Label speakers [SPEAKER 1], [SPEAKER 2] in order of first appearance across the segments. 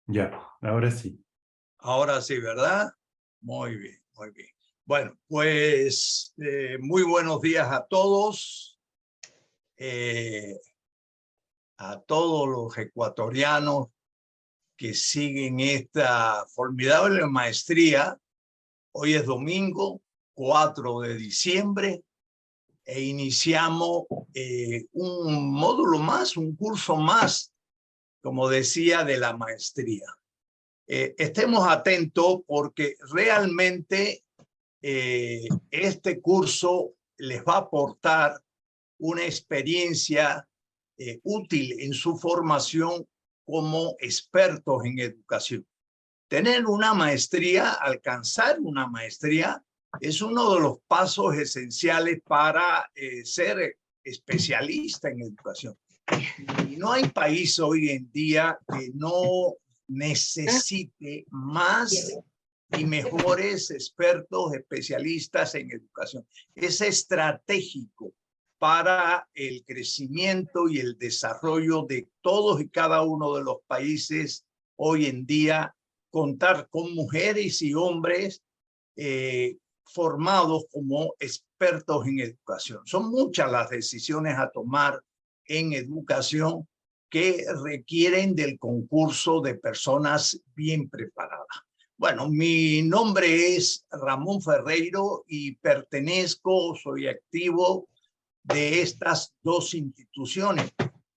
[SPEAKER 1] Ya, ahora sí.
[SPEAKER 2] Ahora sí, ¿verdad? Muy bien, muy bien. Bueno, pues muy buenos días eh, a todos los ecuatorianos que siguen esta formidable maestría. Hoy es domingo, 4 de diciembre, e iniciamos un módulo más, un curso más, como decía, de la maestría. Estemos atentos porque realmente este curso les va a aportar una experiencia útil en su formación como expertos en educación. Tener una maestría, alcanzar una maestría, es uno de los pasos esenciales para ser especialista en educación. Y no hay país hoy en día que no necesite más y mejores expertos, especialistas en educación. Es estratégico para el crecimiento y el desarrollo de todos y cada uno de los países hoy en día, contar con mujeres y hombres formados como expertos en educación. Son muchas las decisiones a tomar en educación que requieren del concurso de personas bien preparadas. Bueno, mi nombre es Ramón Ferreiro y soy activo de estas dos instituciones.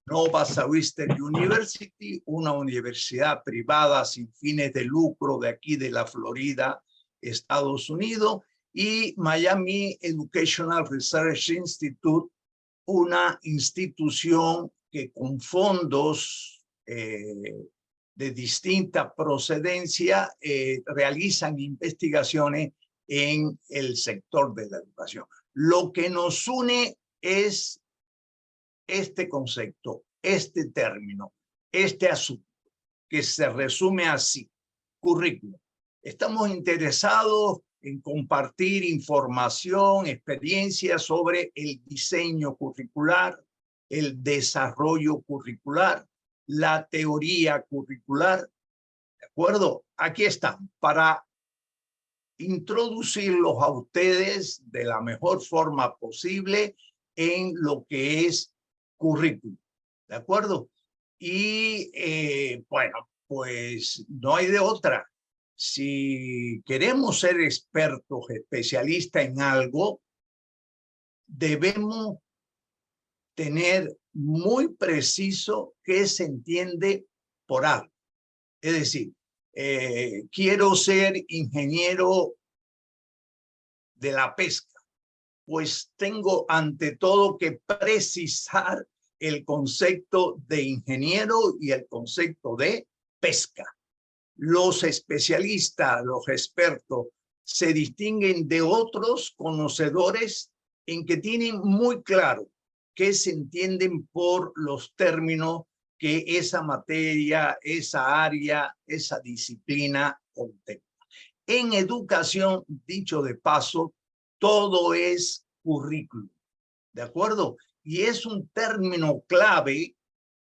[SPEAKER 2] Nova Southeastern University, una universidad privada sin fines de lucro de aquí de la Florida, Estados Unidos, y Miami Educational Research Institute, una institución que con fondos de distinta procedencia realizan investigaciones en el sector de la educación. Lo que nos une es este concepto, este término, este asunto, que se resume así: currículum. Estamos interesados en compartir información, experiencias sobre el diseño curricular, el desarrollo curricular, la teoría curricular. ¿De acuerdo? Aquí están para introducirlos a ustedes de la mejor forma posible en lo que es currículum. ¿De acuerdo? Y bueno, pues no hay de otra. Si queremos ser expertos, especialistas en algo, debemos tener muy preciso qué se entiende por algo. Es decir, quiero ser ingeniero de la pesca, pues tengo ante todo que precisar el concepto de ingeniero y el concepto de pesca. Los especialistas, los expertos, se distinguen de otros conocedores en que tienen muy claro qué se entienden por los términos que esa materia, esa área, esa disciplina contempla. En educación, dicho de paso, todo es currículum, ¿de acuerdo? Y es un término clave,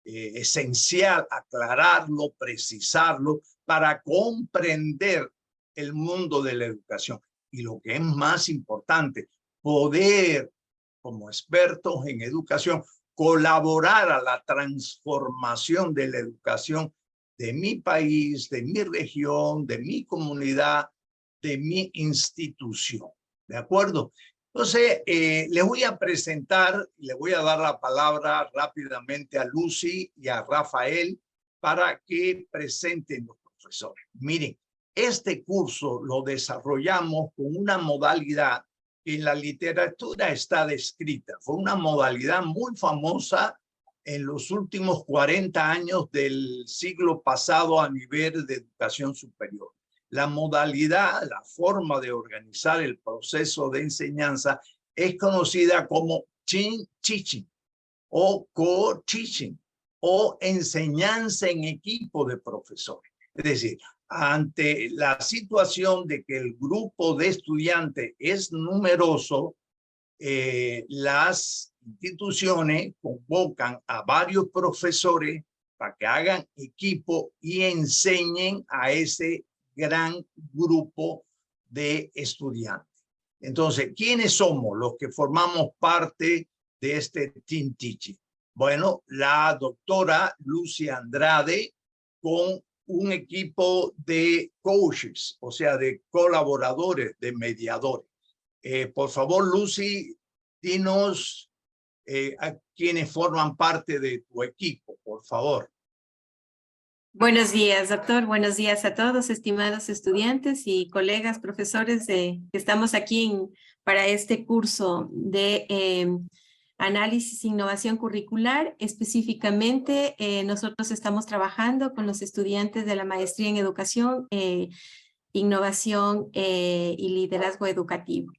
[SPEAKER 2] esencial, aclararlo, precisarlo, para comprender el mundo de la educación. Y lo que es más importante, poder, como expertos en educación, colaborar a la transformación de la educación de mi país, de mi región, de mi comunidad, de mi institución. ¿De acuerdo? Entonces, les voy a presentar, le voy a dar la palabra rápidamente a Lucy y a Rafael para que presenten los profesores. Miren, este curso lo desarrollamos con una modalidad que en la literatura está descrita. Fue una modalidad muy famosa en los últimos 40 años del siglo pasado a nivel de educación superior. La modalidad, la forma de organizar el proceso de enseñanza es conocida como team teaching o co-teaching o enseñanza en equipo de profesores. Es decir, ante la situación de que el grupo de estudiantes es numeroso, las instituciones convocan a varios profesores para que hagan equipo y enseñen a ese gran grupo de estudiantes. Entonces, ¿quiénes somos los que formamos parte de este Team Teaching? Bueno, la doctora Lucy Andrade con un equipo de coaches, o sea, de colaboradores, de mediadores. Por favor, Lucy, dinos a quienes forman parte de tu equipo, por favor.
[SPEAKER 1] Buenos días, doctor. Buenos días a todos, estimados estudiantes y colegas, profesores que estamos aquí para este curso de análisis e innovación curricular. Específicamente, nosotros estamos trabajando con los estudiantes de la maestría en educación, innovación y liderazgo educativo.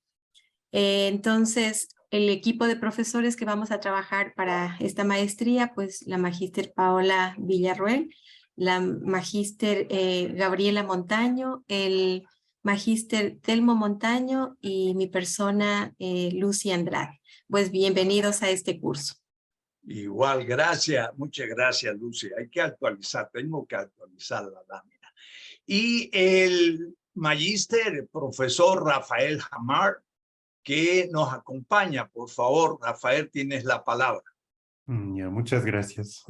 [SPEAKER 1] Entonces, el equipo de profesores que vamos a trabajar para esta maestría, pues la magíster Paola Villarroel, la magíster Gabriela Montaño, el magíster Telmo Montaño y mi persona Lucy Andrade. Pues bienvenidos a este curso.
[SPEAKER 2] Igual, gracias, muchas gracias, Lucy. Hay que actualizar, tengo que actualizar la lámina. Y el magíster profesor Rafael Hamar, que nos acompaña. Por favor, Rafael, tienes la palabra.
[SPEAKER 3] Ya, muchas gracias.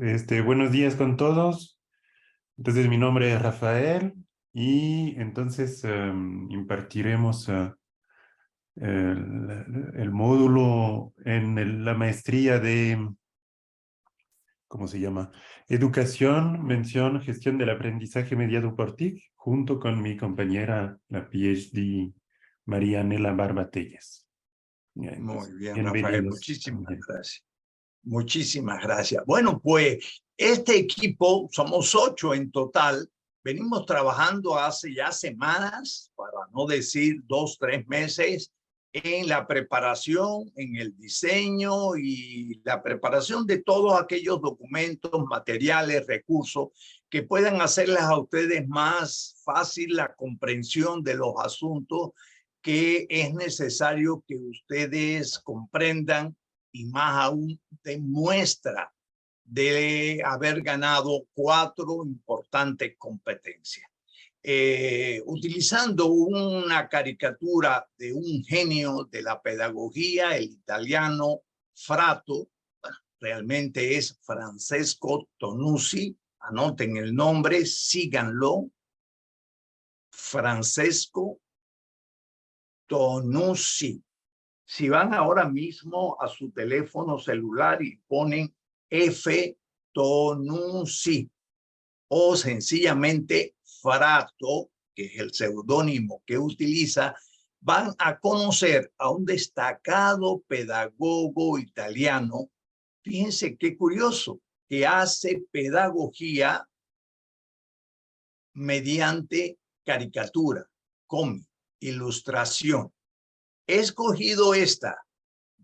[SPEAKER 3] Buenos días con todos. Entonces, mi nombre es Rafael y entonces impartiremos el módulo en la maestría de, ¿cómo se llama? Educación, mención, gestión del aprendizaje mediado por TIC, junto con mi compañera, la PhD Marianela Barbatelles. Ya,
[SPEAKER 2] Muy bien, Rafael,
[SPEAKER 3] bienvenidos.
[SPEAKER 2] muchísimas gracias. Muchísimas gracias. Bueno, pues este equipo, somos 8 en total, venimos trabajando hace ya semanas, para no decir 2, 3 meses, en la preparación, en el diseño y la preparación de todos aquellos documentos, materiales, recursos que puedan hacerles a ustedes más fácil la comprensión de los asuntos que es necesario que ustedes comprendan, y más aún demuestra de haber ganado 4 importantes competencias. Utilizando una caricatura de un genio de la pedagogía, el italiano Frato, bueno, realmente es Francesco Tonucci, anoten el nombre, síganlo, Francesco Tonucci. Si van ahora mismo a su teléfono celular y ponen F. Tonucci o sencillamente Frato, que es el seudónimo que utiliza, van a conocer a un destacado pedagogo italiano. Fíjense qué curioso, que hace pedagogía mediante caricatura, cómic, ilustración. He escogido esta.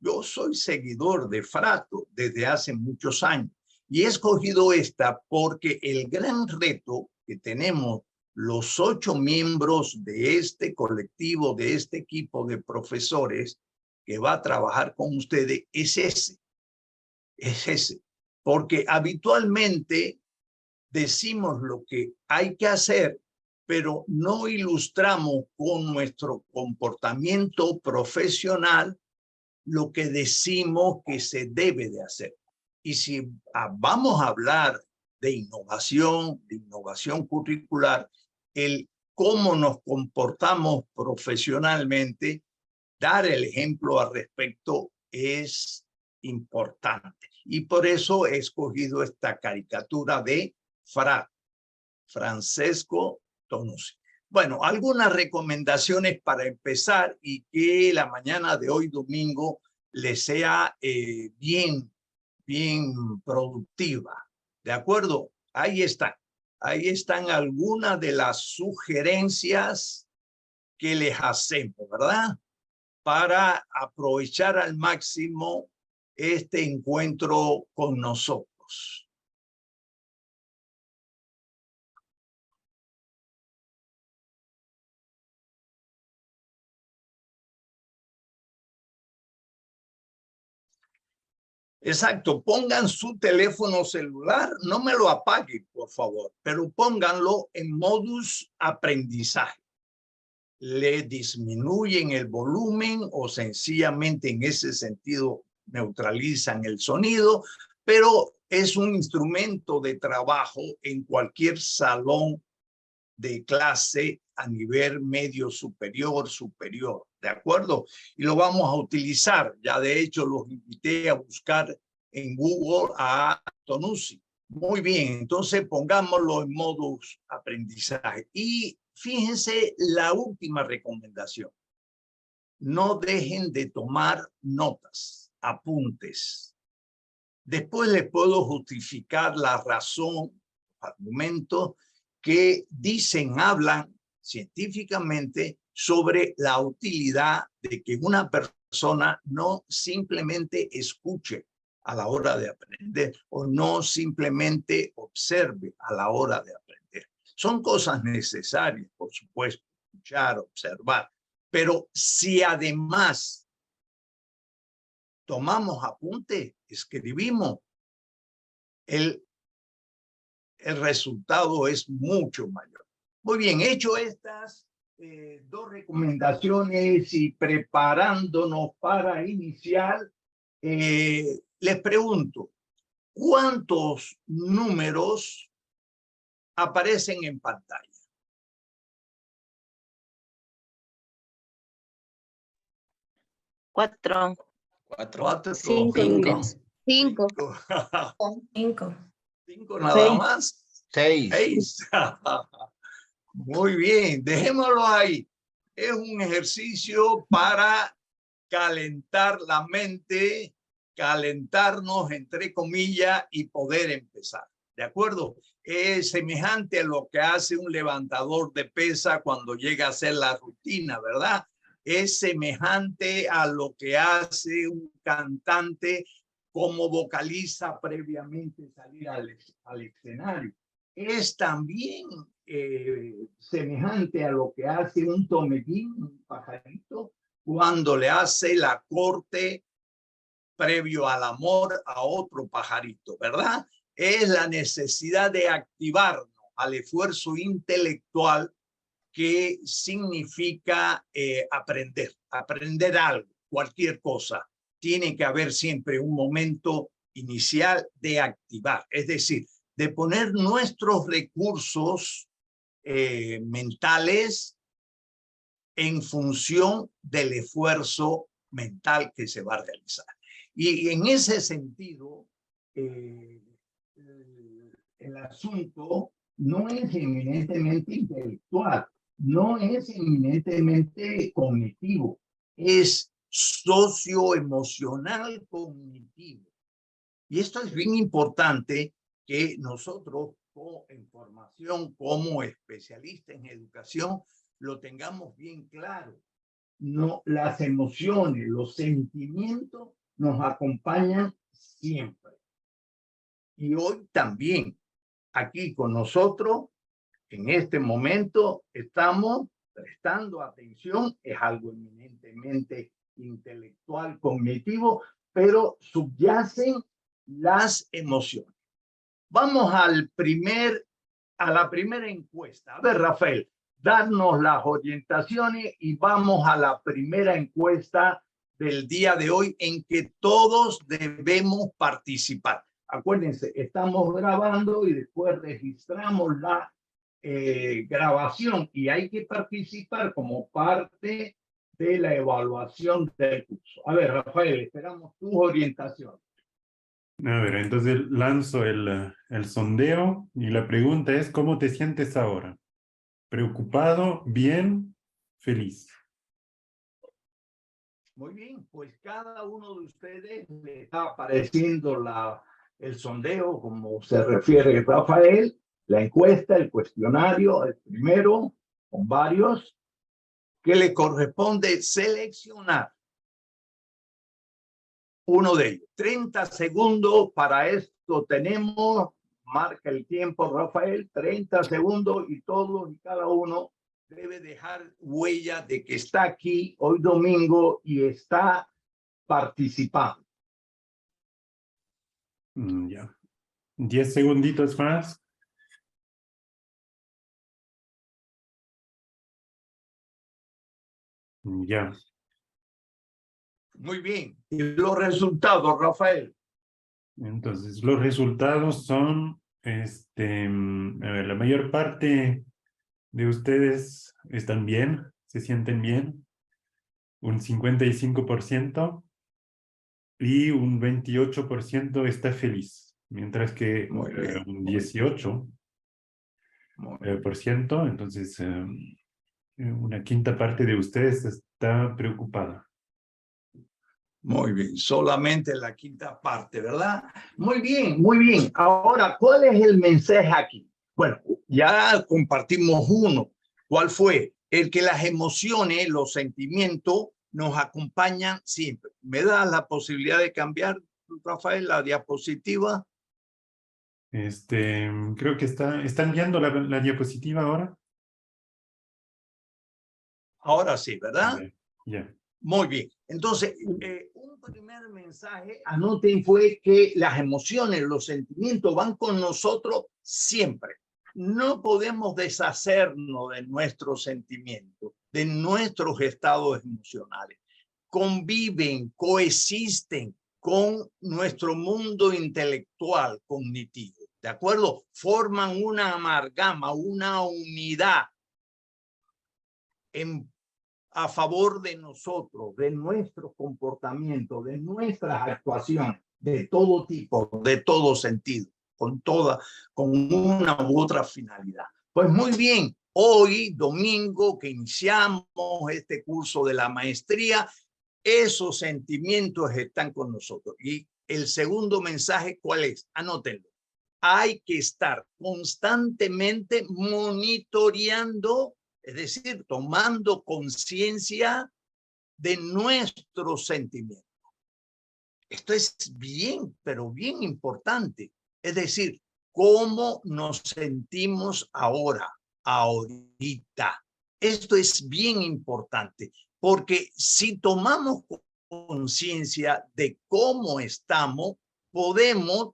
[SPEAKER 2] Yo soy seguidor de Frato desde hace muchos años y he escogido esta porque el gran reto que tenemos los 8 miembros de este colectivo, de este equipo de profesores que va a trabajar con ustedes es ese, porque habitualmente decimos lo que hay que hacer, pero no ilustramos con nuestro comportamiento profesional lo que decimos que se debe de hacer. Y si vamos a hablar de innovación curricular, el cómo nos comportamos profesionalmente, dar el ejemplo al respecto es importante. Y por eso he escogido esta caricatura de Francesco Tonucci. Bueno, algunas recomendaciones para empezar y que la mañana de hoy domingo les sea bien productiva. ¿De acuerdo? Ahí están. Ahí están algunas de las sugerencias que les hacemos, ¿verdad? Para aprovechar al máximo este encuentro con nosotros. Exacto, pongan su teléfono celular, no me lo apaguen, por favor, pero pónganlo en modus aprendizaje. Le disminuyen el volumen o sencillamente en ese sentido neutralizan el sonido, pero es un instrumento de trabajo en cualquier salón de clase a nivel medio superior, ¿de acuerdo? Y lo vamos a utilizar. Ya de hecho los invité a buscar en Google a Tonucci. Muy bien, entonces pongámoslo en modo aprendizaje. Y fíjense la última recomendación. No dejen de tomar notas, apuntes. Después les puedo justificar la razón, argumentos que dicen, hablan científicamente sobre la utilidad de que una persona no simplemente escuche a la hora de aprender o no simplemente observe a la hora de aprender. Son cosas necesarias, por supuesto, escuchar, observar, pero si además tomamos apunte, escribimos, el resultado es mucho mayor. Muy bien, hecho estas dos recomendaciones y preparándonos para iniciar, les pregunto, ¿cuántos números aparecen en pantalla?
[SPEAKER 4] Cuatro.
[SPEAKER 5] Cinco.
[SPEAKER 2] Cinco nada más.
[SPEAKER 5] Seis.
[SPEAKER 2] Muy bien, dejémoslo ahí. Es un ejercicio para calentar la mente, calentarnos entre comillas y poder empezar. ¿De acuerdo? Es semejante a lo que hace un levantador de pesa cuando llega a hacer la rutina, ¿verdad? Es semejante a lo que hace un cantante como vocaliza previamente salir al escenario. Es también semejante a lo que hace un tomequín, un pajarito, cuando le hace la corte previo al amor a otro pajarito, ¿verdad? Es la necesidad de activarnos al esfuerzo intelectual que significa aprender algo, cualquier cosa. Tiene que haber siempre un momento inicial de activar, es decir, de poner nuestros recursos mentales en función del esfuerzo mental que se va a realizar. Y en ese sentido, el asunto no es eminentemente intelectual, no es eminentemente cognitivo, es socioemocional cognitivo. Y esto es bien importante que nosotros, en formación como especialistas en educación, lo tengamos bien claro. No, las emociones, los sentimientos nos acompañan siempre. Y hoy también, aquí con nosotros, en este momento, estamos prestando atención, es algo eminentemente intelectual, cognitivo, pero subyacen las emociones. Vamos a la primera encuesta. A ver, Rafael, darnos las orientaciones y vamos a la primera encuesta del día de hoy en que todos debemos participar. Acuérdense, estamos grabando y después registramos la grabación y hay que participar como parte de la evaluación del curso. A ver, Rafael, esperamos tus orientaciones.
[SPEAKER 3] A ver, entonces lanzo el sondeo y la pregunta es, ¿cómo te sientes ahora? ¿Preocupado? ¿Bien? ¿Feliz?
[SPEAKER 2] Muy bien, pues cada uno de ustedes le está apareciendo el sondeo, como se refiere Rafael, la encuesta, el cuestionario, el primero, con varios, que le corresponde seleccionar uno de ellos. 30 segundos para esto tenemos, marca el tiempo Rafael, 30 segundos y todos y cada uno debe dejar huella de que está aquí hoy domingo y está participando.
[SPEAKER 3] Ya. 10 segunditos más. Ya.
[SPEAKER 2] Muy bien. ¿Y los resultados, Rafael?
[SPEAKER 3] Entonces, los resultados son, a ver, la mayor parte de ustedes están bien, se sienten bien, un 55%, y un 28% está feliz, mientras que
[SPEAKER 2] Muy bien.
[SPEAKER 3] un 18%,
[SPEAKER 2] Muy bien.
[SPEAKER 3] entonces una quinta parte de ustedes está preocupada.
[SPEAKER 2] Muy bien, solamente la quinta parte, ¿verdad? Muy bien, muy bien. Ahora, ¿cuál es el mensaje aquí? Bueno, ya compartimos uno. ¿Cuál fue? El que las emociones, los sentimientos nos acompañan siempre. ¿Me da la posibilidad de cambiar, Rafael, la diapositiva?
[SPEAKER 3] Creo que ¿están viendo la diapositiva ahora?
[SPEAKER 2] Ahora sí, ¿verdad?
[SPEAKER 3] Ya.
[SPEAKER 2] Muy bien. Entonces, un primer mensaje, anoten, fue que las emociones, los sentimientos van con nosotros siempre. No podemos deshacernos de nuestros sentimientos, de nuestros estados emocionales. Conviven, coexisten con nuestro mundo intelectual, cognitivo. ¿De acuerdo? Forman una amalgama, una unidad a favor de nosotros, de nuestro comportamiento, de nuestra actuación, de todo tipo, de todo sentido, con una u otra finalidad. Pues muy bien, hoy, domingo, que iniciamos este curso de la maestría, esos sentimientos están con nosotros. Y el segundo mensaje, ¿cuál es? Anótenlo. Hay que estar constantemente monitoreando, es decir, tomando conciencia de nuestros sentimientos. Esto es bien, pero bien importante. Es decir, cómo nos sentimos ahorita. Esto es bien importante, porque si tomamos conciencia de cómo estamos, podemos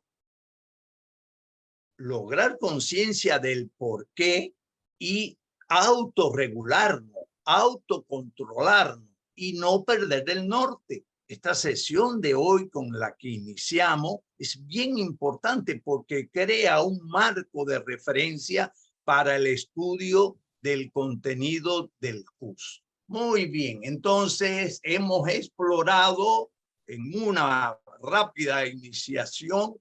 [SPEAKER 2] lograr conciencia del por qué y autorregularnos, autocontrolarnos y no perder el norte. Esta sesión de hoy con la que iniciamos es bien importante porque crea un marco de referencia para el estudio del contenido del curso. Muy bien, entonces hemos explorado en una rápida iniciación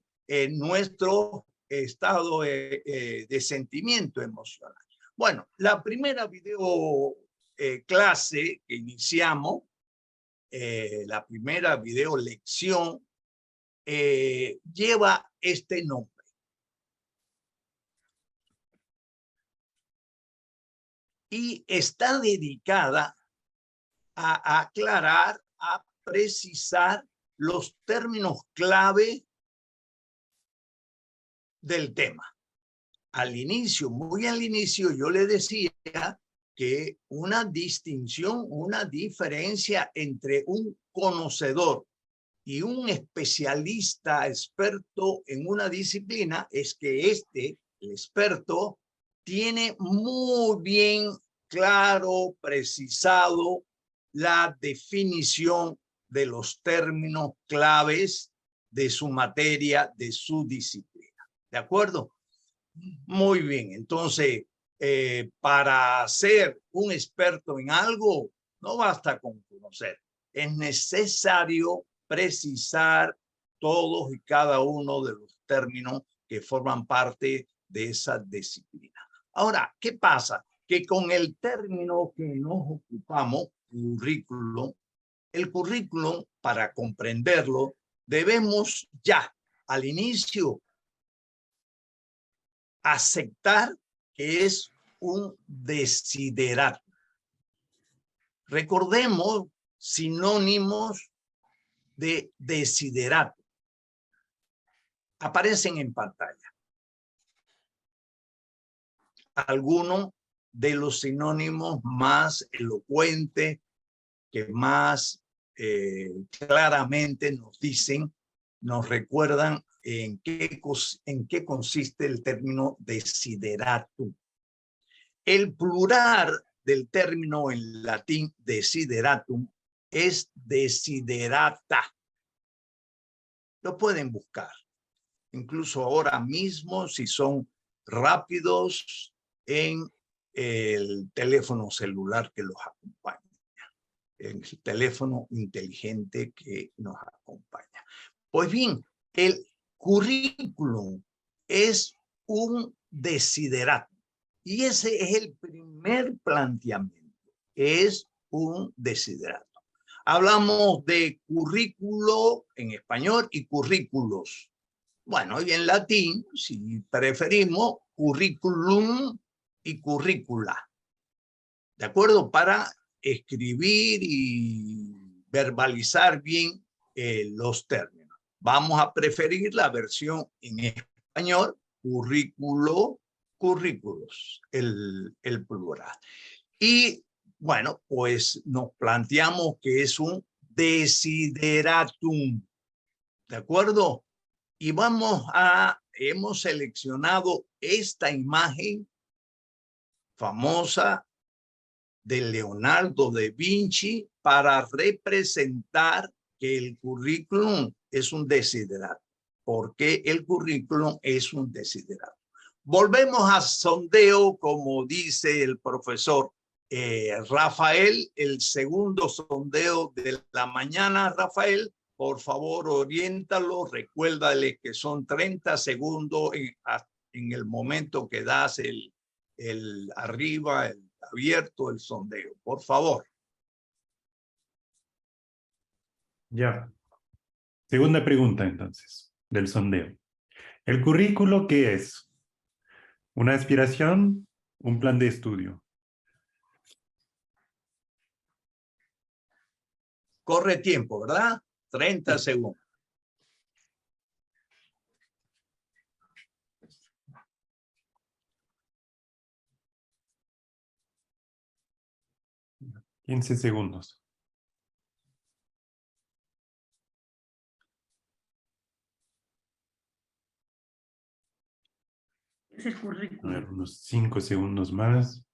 [SPEAKER 2] nuestro estado de sentimiento emocional. Bueno, la primera video clase que iniciamos, la primera video lección, lleva este nombre. Y está dedicada a aclarar, a precisar los términos clave del tema. Al inicio, muy al inicio, yo le decía que una distinción, una diferencia entre un conocedor y un especialista, experto en una disciplina, es que el experto, tiene muy bien claro, precisado la definición de los términos claves de su materia, de su disciplina. ¿De acuerdo? Muy bien, entonces, para ser un experto en algo, no basta con conocer, es necesario precisar todos y cada uno de los términos que forman parte de esa disciplina. Ahora, ¿qué pasa? Que con el término que nos ocupamos, currículum, el currículum, para comprenderlo, debemos ya al inicio aceptar que es un desiderato. Recordemos sinónimos de desiderato. Aparecen en pantalla. Algunos de los sinónimos más elocuentes que más claramente nos dicen, nos recuerdan en qué consiste el término desideratum. El plural del término en latín desideratum es desiderata. Lo pueden buscar. Incluso ahora mismo, si son rápidos en el teléfono celular que los acompaña, el teléfono inteligente que nos acompaña. Pues bien, el currículum es un desiderato. Y ese es el primer planteamiento, es un desiderato. Hablamos de currículo en español y currículos. Bueno, y en latín, si preferimos, curriculum y currícula. ¿De acuerdo? Para escribir y verbalizar bien los términos. Vamos a preferir la versión en español, currículo, currículos, el plural. Y bueno, pues nos planteamos que es un desideratum, ¿de acuerdo? Y hemos seleccionado esta imagen famosa de Leonardo da Vinci para representar que el currículum es un desiderato. ¿Por qué el currículum es un desiderato? Volvemos a sondeo, como dice el profesor Rafael, el segundo sondeo de la mañana. Rafael, por favor, oriéntalo, recuérdale que son 30 segundos en el momento que das el arriba, el abierto, el sondeo. Por favor.
[SPEAKER 3] Ya. Segunda pregunta, entonces, del sondeo. ¿El currículo qué es? ¿Una aspiración? ¿Un plan de estudio?
[SPEAKER 2] Corre tiempo, ¿verdad? 30 segundos.
[SPEAKER 3] ¿15 segundos?
[SPEAKER 4] Es el
[SPEAKER 3] A ver,
[SPEAKER 4] currículum.
[SPEAKER 3] unos 5 segundos más.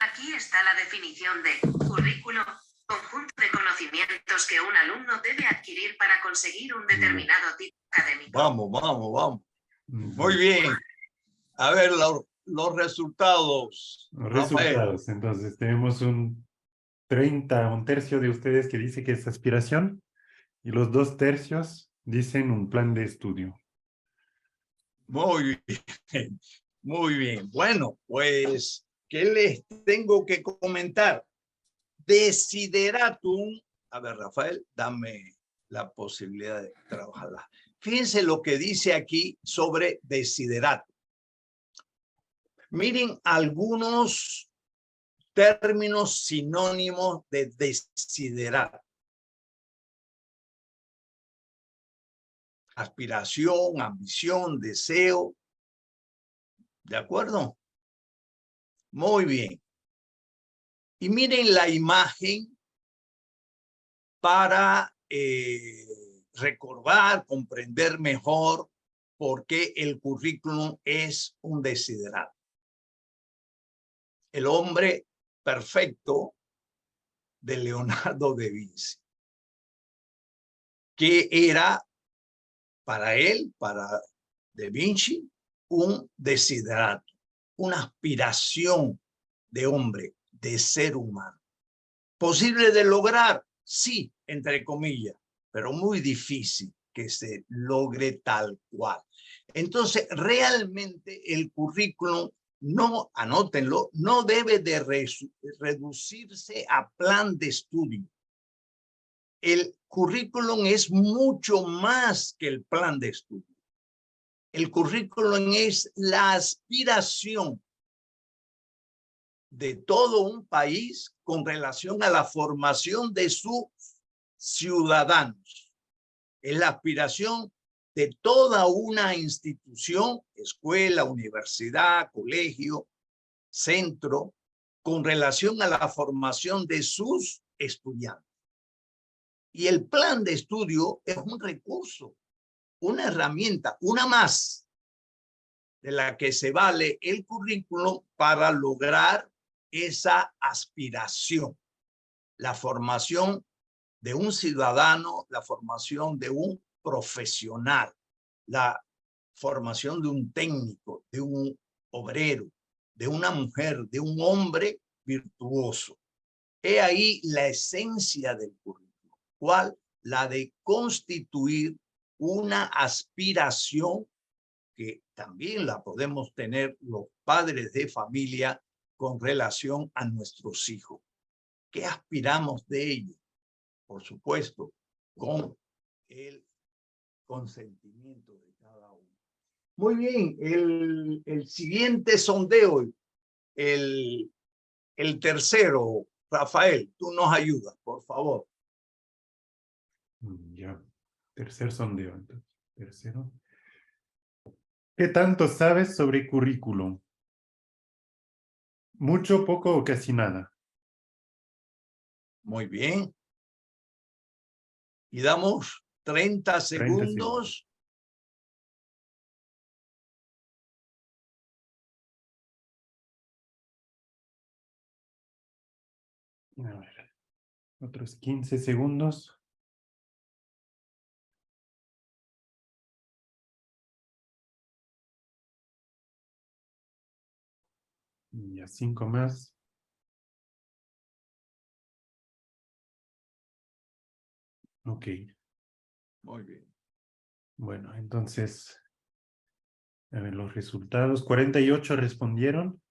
[SPEAKER 5] Aquí está la definición de currículo, conjunto de conocimientos que un alumno debe adquirir para conseguir un determinado tipo académico.
[SPEAKER 2] Vamos. Muy bien. A ver los resultados.
[SPEAKER 3] Los
[SPEAKER 2] Rafael.
[SPEAKER 3] resultados. Entonces, tenemos un tercio de ustedes que dice que es aspiración y los 2 tercios dicen un plan de estudio.
[SPEAKER 2] Muy bien. Muy bien. Bueno, pues, ¿qué les tengo que comentar? Desideratum. A ver, Rafael, dame la posibilidad de trabajarla. Fíjense lo que dice aquí sobre desideratum. Miren algunos términos sinónimos de desideratum. Aspiración, ambición, deseo. ¿De acuerdo? Muy bien. Y miren la imagen para recordar, comprender mejor por qué el currículum es un desiderato. El hombre perfecto de Leonardo da Vinci, que era para él, para da Vinci, un desiderato, una aspiración de hombre, de ser humano. ¿Posible de lograr? Sí, entre comillas, pero muy difícil que se logre tal cual. Entonces, realmente el currículum, no, anótenlo, no debe de reducirse a plan de estudio. El currículum es mucho más que el plan de estudio. El currículum es la aspiración de todo un país con relación a la formación de sus ciudadanos. Es la aspiración de toda una institución, escuela, universidad, colegio, centro, con relación a la formación de sus estudiantes. Y el plan de estudio es un recurso una herramienta, una más, de la que se vale el currículum para lograr esa aspiración, la formación de un ciudadano, la formación de un profesional, la formación de un técnico, de un obrero, de una mujer, de un hombre virtuoso. He ahí la esencia del currículum. ¿Cuál? La de constituir una aspiración que también la podemos tener los padres de familia con relación a nuestros hijos. ¿Qué aspiramos de ellos? Por supuesto, con el consentimiento de cada uno. Muy bien, el siguiente sondeo, el tercero, Rafael, tú nos ayudas, por favor.
[SPEAKER 3] Ya, tercer sondeo. Entonces. Tercero. ¿Qué tanto sabes sobre currículum? ¿Mucho, poco o casi nada?
[SPEAKER 2] Muy bien. Y damos 30 segundos.
[SPEAKER 3] A ver, otros 15 segundos. Ya 5 más. Ok.
[SPEAKER 2] Muy bien.
[SPEAKER 3] Bueno, entonces, a ver los resultados. 48 respondieron.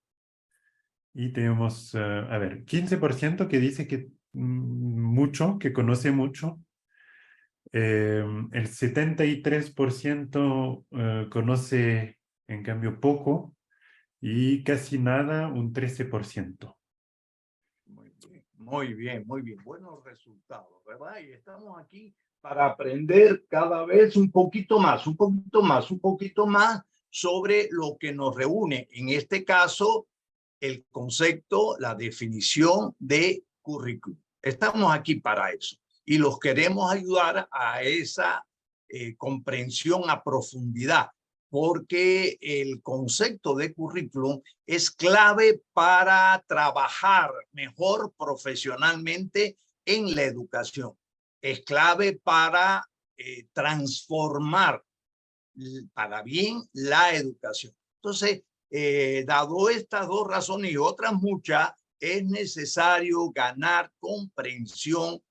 [SPEAKER 3] Y tenemos, a ver, 15% que dice que mucho, que conoce mucho. El 73% conoce, en cambio, poco. Y casi nada, un 13%.
[SPEAKER 2] Muy bien, muy bien, muy bien. Buenos resultados, ¿verdad? Y estamos aquí para aprender cada vez un poquito más, un poquito más, un poquito más sobre lo que nos reúne. En este caso, el concepto, la definición de currículum. Estamos aquí para eso y los queremos ayudar a esa comprensión a profundidad, porque el concepto de currículum es clave para trabajar mejor profesionalmente en la educación. Es clave para transformar para bien la educación. Entonces, dado estas dos razones y otras muchas, es necesario ganar comprensión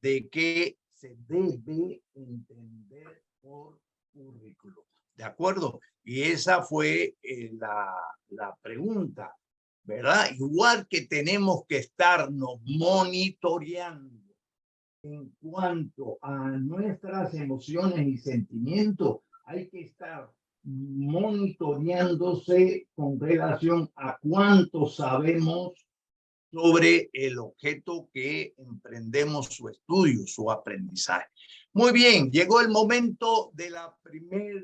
[SPEAKER 2] de qué se debe entender por currículum. ¿De acuerdo? Y esa fue la pregunta, ¿verdad? Igual que tenemos que estarnos monitoreando en cuanto a nuestras emociones y sentimientos, hay que estar monitoreándose con relación a cuánto sabemos sobre el objeto que emprendemos su estudio, su aprendizaje. Muy bien, llegó el momento de la primera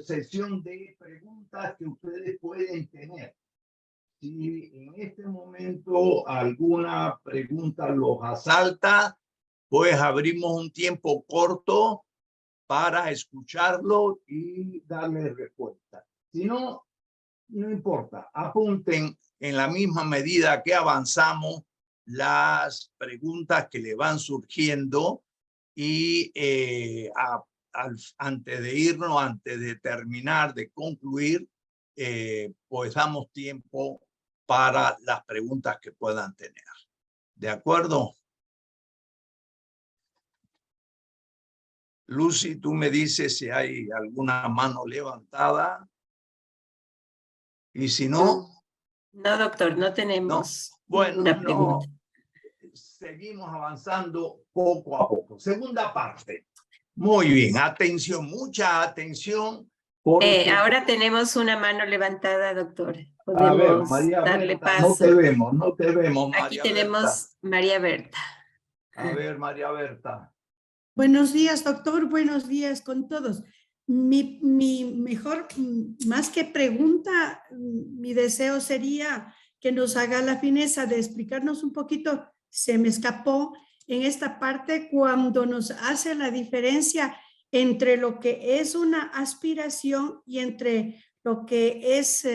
[SPEAKER 2] sesión de preguntas que ustedes pueden tener. Si en este momento alguna pregunta los asalta, pues abrimos un tiempo corto para escucharlo y darle respuesta. Si no, no importa, apunten en la misma medida que avanzamos las preguntas que le van surgiendo y antes de irnos, antes de terminar, de concluir, pues damos tiempo para las preguntas que puedan tener. ¿De acuerdo? Lucy, tú me dices si hay alguna mano levantada. Y si no...
[SPEAKER 1] No, doctor, no tenemos
[SPEAKER 2] ninguna
[SPEAKER 1] pregunta.
[SPEAKER 2] Seguimos avanzando poco a poco. Segunda parte. Muy bien, atención, mucha atención. Porque...
[SPEAKER 1] ahora tenemos una mano levantada, doctor. Podemos
[SPEAKER 2] a ver, María
[SPEAKER 1] darle
[SPEAKER 2] Berta,
[SPEAKER 1] paso.
[SPEAKER 2] no te vemos, María
[SPEAKER 1] Aquí tenemos
[SPEAKER 2] Berta.
[SPEAKER 1] María Berta.
[SPEAKER 2] A ver, María Berta.
[SPEAKER 4] Buenos días, doctor. Buenos días con todos. Mi mejor, más que pregunta, mi deseo sería que nos haga la fineza de explicarnos un poquito, se me escapó en esta parte cuando nos hace la diferencia entre lo que es una aspiración y entre lo que es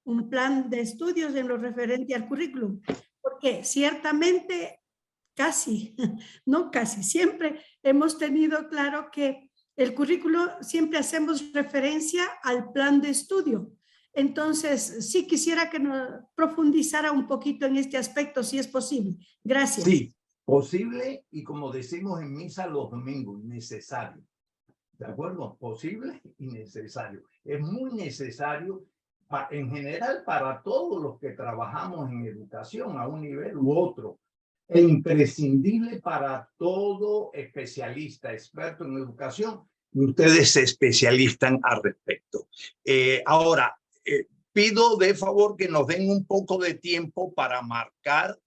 [SPEAKER 4] un plan de estudios en lo referente al currículum. Porque ciertamente, casi, no casi, siempre hemos tenido claro que el currículo siempre hacemos referencia al plan de estudio. Entonces, sí quisiera que nos profundizara un poquito en este aspecto, si es posible. Gracias.
[SPEAKER 2] Sí, posible y como decimos en misa los domingos, necesario. ¿De acuerdo? Posible y necesario. Es muy necesario en general para todos los que trabajamos en educación a un nivel u otro. E imprescindible para todo especialista, experto en educación, y ustedes se especializan al respecto. Ahora, pido de favor que nos den un poco de tiempo para marcar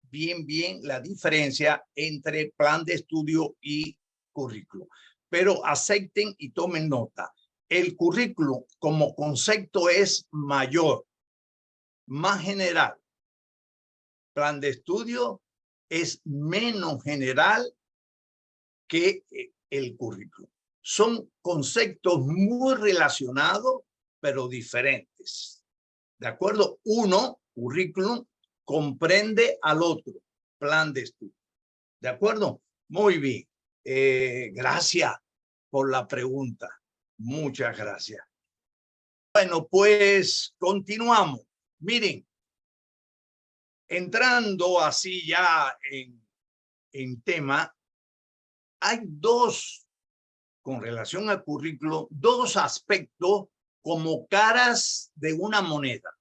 [SPEAKER 2] bien la diferencia entre plan de estudio y currículo. Pero acepten y tomen nota. El currículo como concepto es mayor, más general. Plan de estudio es menos general que el currículo. Son conceptos muy relacionados, pero diferentes. ¿De acuerdo? Uno, currículum, comprende al otro, plan de estudio. ¿De acuerdo? Muy bien. Gracias por la pregunta. Muchas gracias. Bueno, pues continuamos. Miren, entrando así ya en tema, hay dos, con relación al currículo, dos aspectos como caras de una moneda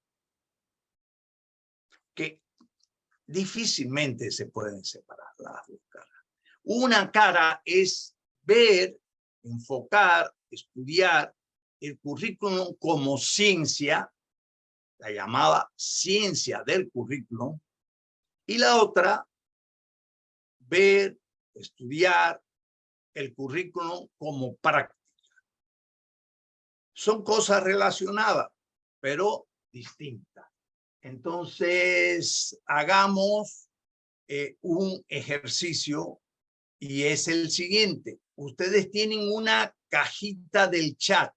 [SPEAKER 2] que difícilmente se pueden separar las dos caras. Una cara es ver, enfocar, estudiar el currículum como ciencia, la llamada ciencia del currículum, y la otra, ver, estudiar el currículum como práctica. Son cosas relacionadas, pero distintas. Entonces, hagamos un ejercicio y es el siguiente. Ustedes tienen una cajita del chat.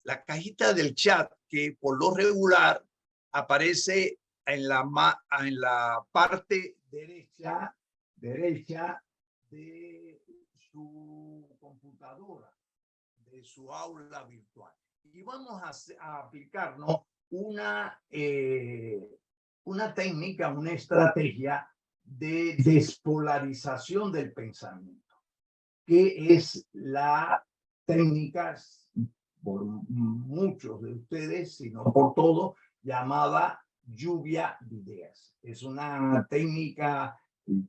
[SPEAKER 2] La cajita del chat que por lo regular aparece en la parte derecha de su computadora, de su aula virtual. Y vamos a aplicarnos una técnica, una estrategia de despolarización del pensamiento, que es la técnica, por muchos de ustedes, sino por todos, llamada lluvia de ideas. Es una técnica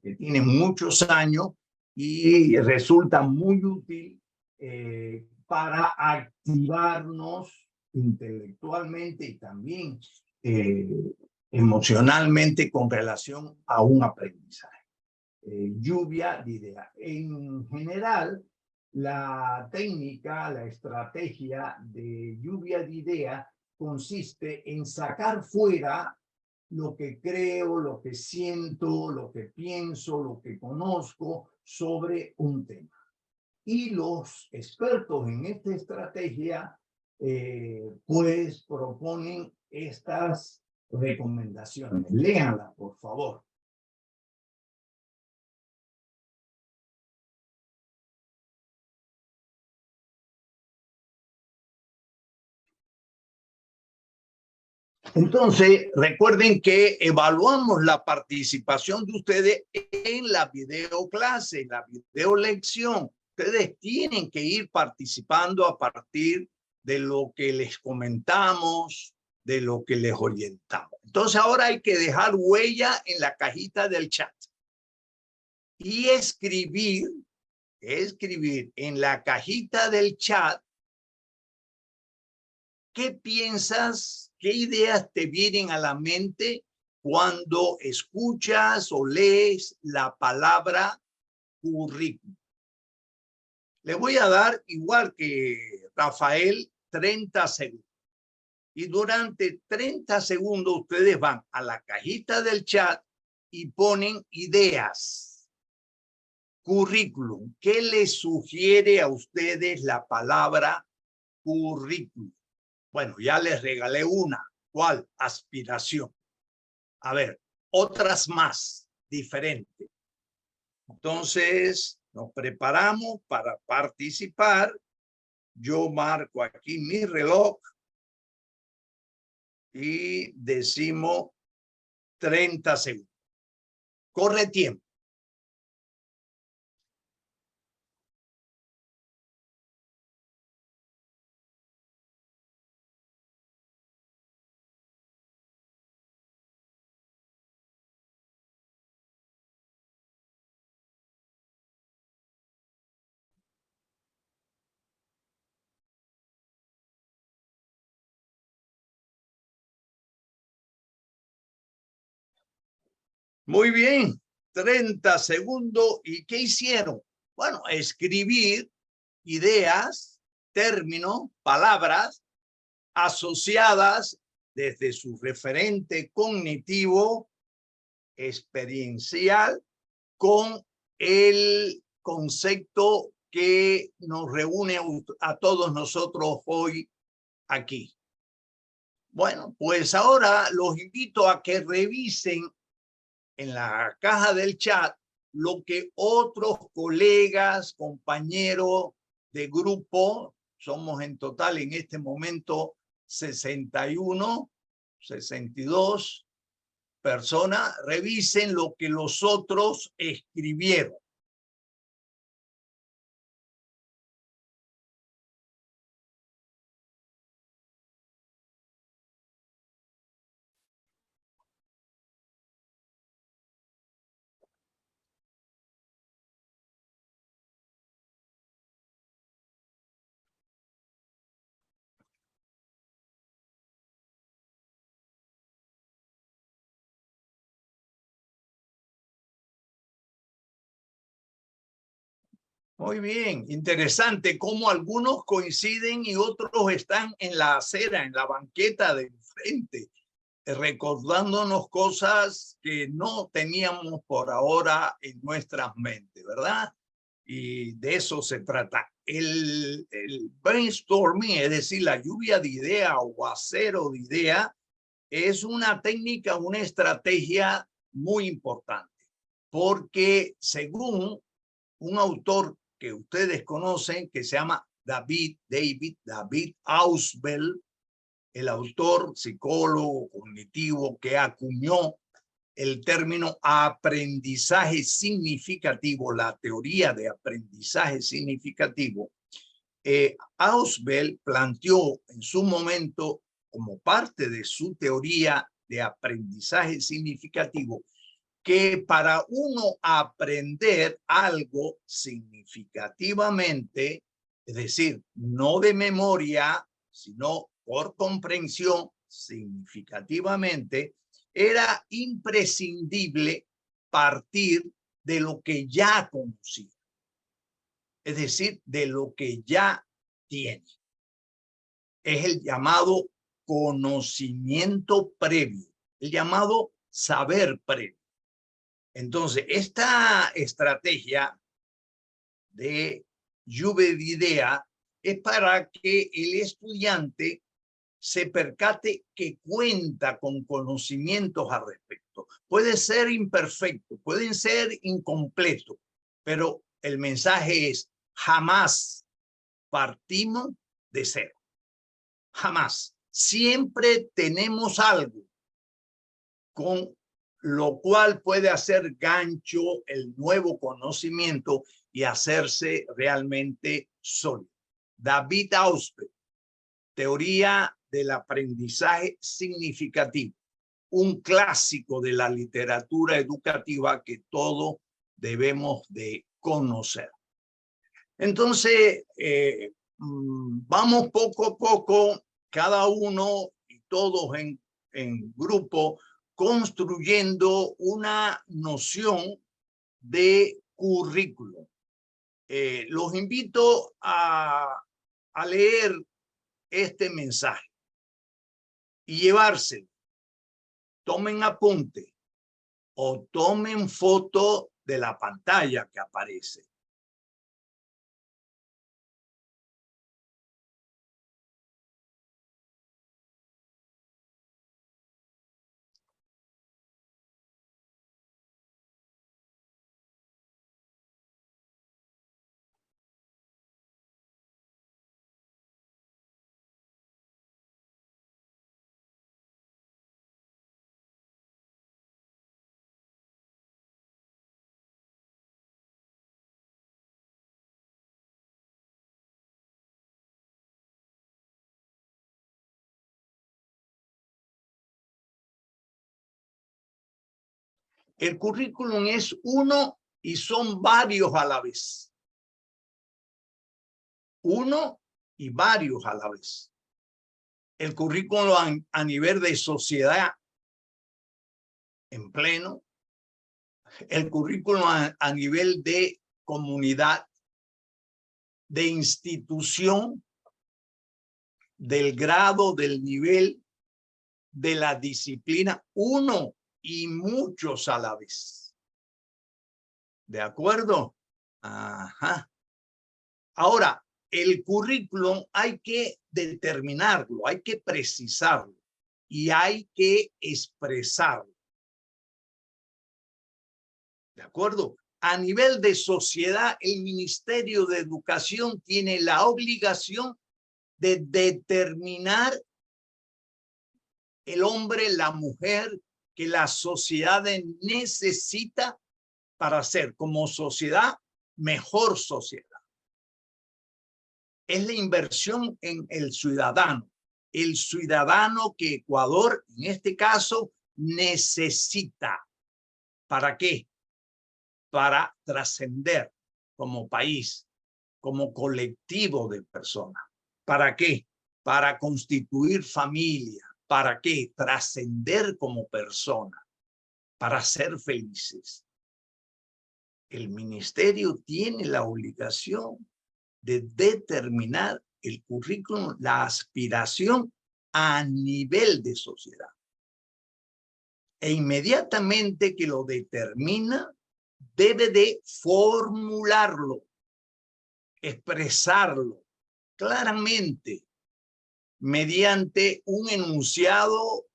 [SPEAKER 2] que tiene muchos años y resulta muy útil para activarnos intelectualmente y también emocionalmente con relación a un aprendizaje. Lluvia de ideas. En general, la técnica, la estrategia de lluvia de ideas consiste en sacar fuera lo que creo, lo que siento, lo que pienso, lo que conozco sobre un tema. Y los expertos en esta estrategia pues proponen estas recomendaciones. Léanla, por favor. Entonces, recuerden que evaluamos la participación de ustedes en la videoclase, en la videolección. Ustedes tienen que ir participando a partir de lo que les comentamos, de lo que les orientamos. Entonces, ahora hay que dejar huella en la cajita del chat y escribir en la cajita del chat qué piensas, qué ideas te vienen a la mente cuando escuchas o lees la palabra currículum. Le voy a dar, igual que Rafael, 30 segundos. Y durante 30 segundos ustedes van a la cajita del chat y ponen ideas. Currículum. ¿Qué les sugiere a ustedes la palabra currículum? Bueno, ya les regalé una. ¿Cuál? Aspiración. A ver, otras más diferentes. Entonces, nos preparamos para participar. Yo marco aquí mi reloj y decimos 30 segundos. Corre tiempo. Muy bien, 30 segundos. ¿Y qué hicieron? Bueno, escribir ideas, términos, palabras asociadas desde su referente cognitivo, experiencial, con el concepto que nos reúne a todos nosotros hoy aquí. Bueno, pues ahora los invito a que revisen en la caja del chat lo que otros colegas, compañeros de grupo, somos en total en este momento 61, 62 personas, revisen lo que los otros escribieron. Muy bien, interesante cómo algunos coinciden y otros están en la acera, en la banqueta de enfrente, recordándonos cosas que no teníamos por ahora en nuestras mentes, ¿verdad? Y de eso se trata. El brainstorming, es decir, la lluvia de idea o aguacero de idea, es una técnica, una estrategia muy importante, porque según un autor que ustedes conocen, que se llama David Ausubel, el autor, psicólogo cognitivo que acuñó el término aprendizaje significativo, la teoría de aprendizaje significativo. Ausubel planteó en su momento, como parte de su teoría de aprendizaje significativo, que para uno aprender algo significativamente, es decir, no de memoria, sino por comprensión significativamente, era imprescindible partir de lo que ya conocía, es decir, de lo que ya tiene. Es el llamado conocimiento previo, el llamado saber previo. Entonces, esta estrategia de lluvia de idea es para que el estudiante se percate que cuenta con conocimientos al respecto. Puede ser imperfecto, pueden ser incompleto, pero el mensaje es: jamás partimos de cero. Jamás. Siempre tenemos algo con lo cual puede hacer gancho el nuevo conocimiento y hacerse realmente sólido. David Ausubel, teoría del aprendizaje significativo, un clásico de la literatura educativa que todos debemos de conocer. Entonces, vamos poco a poco, cada uno y todos en grupo, construyendo una noción de currículum. Los invito a leer este mensaje y llevárselo. Tomen apunte o tomen foto de la pantalla que aparece. El currículum es uno y son varios a la vez. Uno y varios a la vez. El currículum a nivel de sociedad en pleno. El currículum a nivel de comunidad, de institución, del grado, del nivel, de la disciplina. Uno y muchos a la vez. ¿De acuerdo? Ajá. Ahora, el currículum hay que determinarlo, hay que precisarlo y hay que expresarlo. ¿De acuerdo? A nivel de sociedad, el Ministerio de Educación tiene la obligación de determinar el hombre, la mujer, que la sociedad necesita para ser como sociedad mejor sociedad. Es la inversión en el ciudadano que Ecuador, en este caso, necesita. ¿Para qué? Para trascender como país, como colectivo de personas. ¿Para qué? Para constituir familia. ¿Para qué? Trascender como persona, para ser felices. El ministerio tiene la obligación de determinar el currículum, la aspiración a nivel de sociedad. E inmediatamente que lo determina, debe de formularlo, expresarlo claramente mediante un enunciado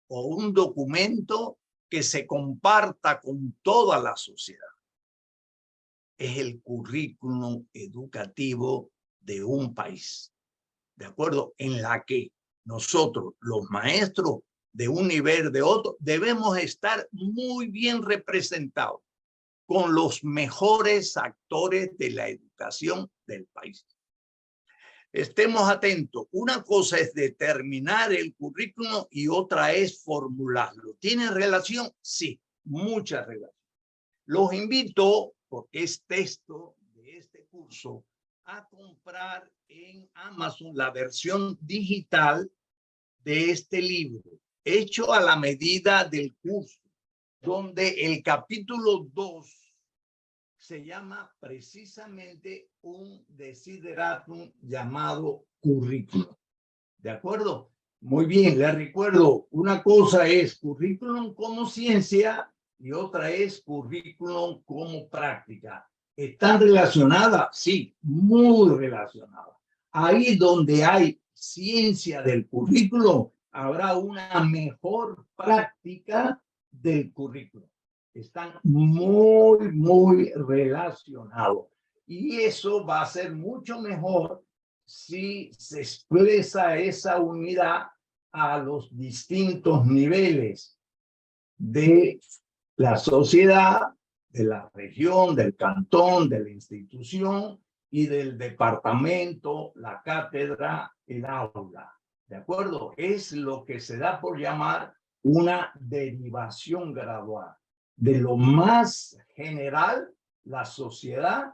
[SPEAKER 2] o un documento que se comparta con toda la sociedad. Es el currículum educativo de un país, ¿de acuerdo? En la que nosotros, los maestros de un nivel de otro, debemos estar muy bien representados con los mejores actores de la educación del país. Estemos atentos. Una cosa es determinar el currículum y otra es formularlo. ¿Tiene relación? Sí, mucha relación. Los invito, porque es texto de este curso, a comprar en Amazon la versión digital de este libro, hecho a la medida del curso, donde el capítulo 2 se llama precisamente un desideratum llamado currículum. ¿De acuerdo? Muy bien, les recuerdo, una cosa es currículum como ciencia y otra es currículum como práctica. ¿Están relacionadas? Sí, muy relacionadas. Ahí donde hay ciencia del currículum, habrá una mejor práctica del currículum. Están muy relacionados. Y eso va a ser mucho mejor si se expresa esa unidad a los distintos niveles de la sociedad, de la región, del cantón, de la institución y del departamento, la cátedra, el aula. ¿De acuerdo? Es lo que se da por llamar una derivación gradual. De lo más general, la sociedad,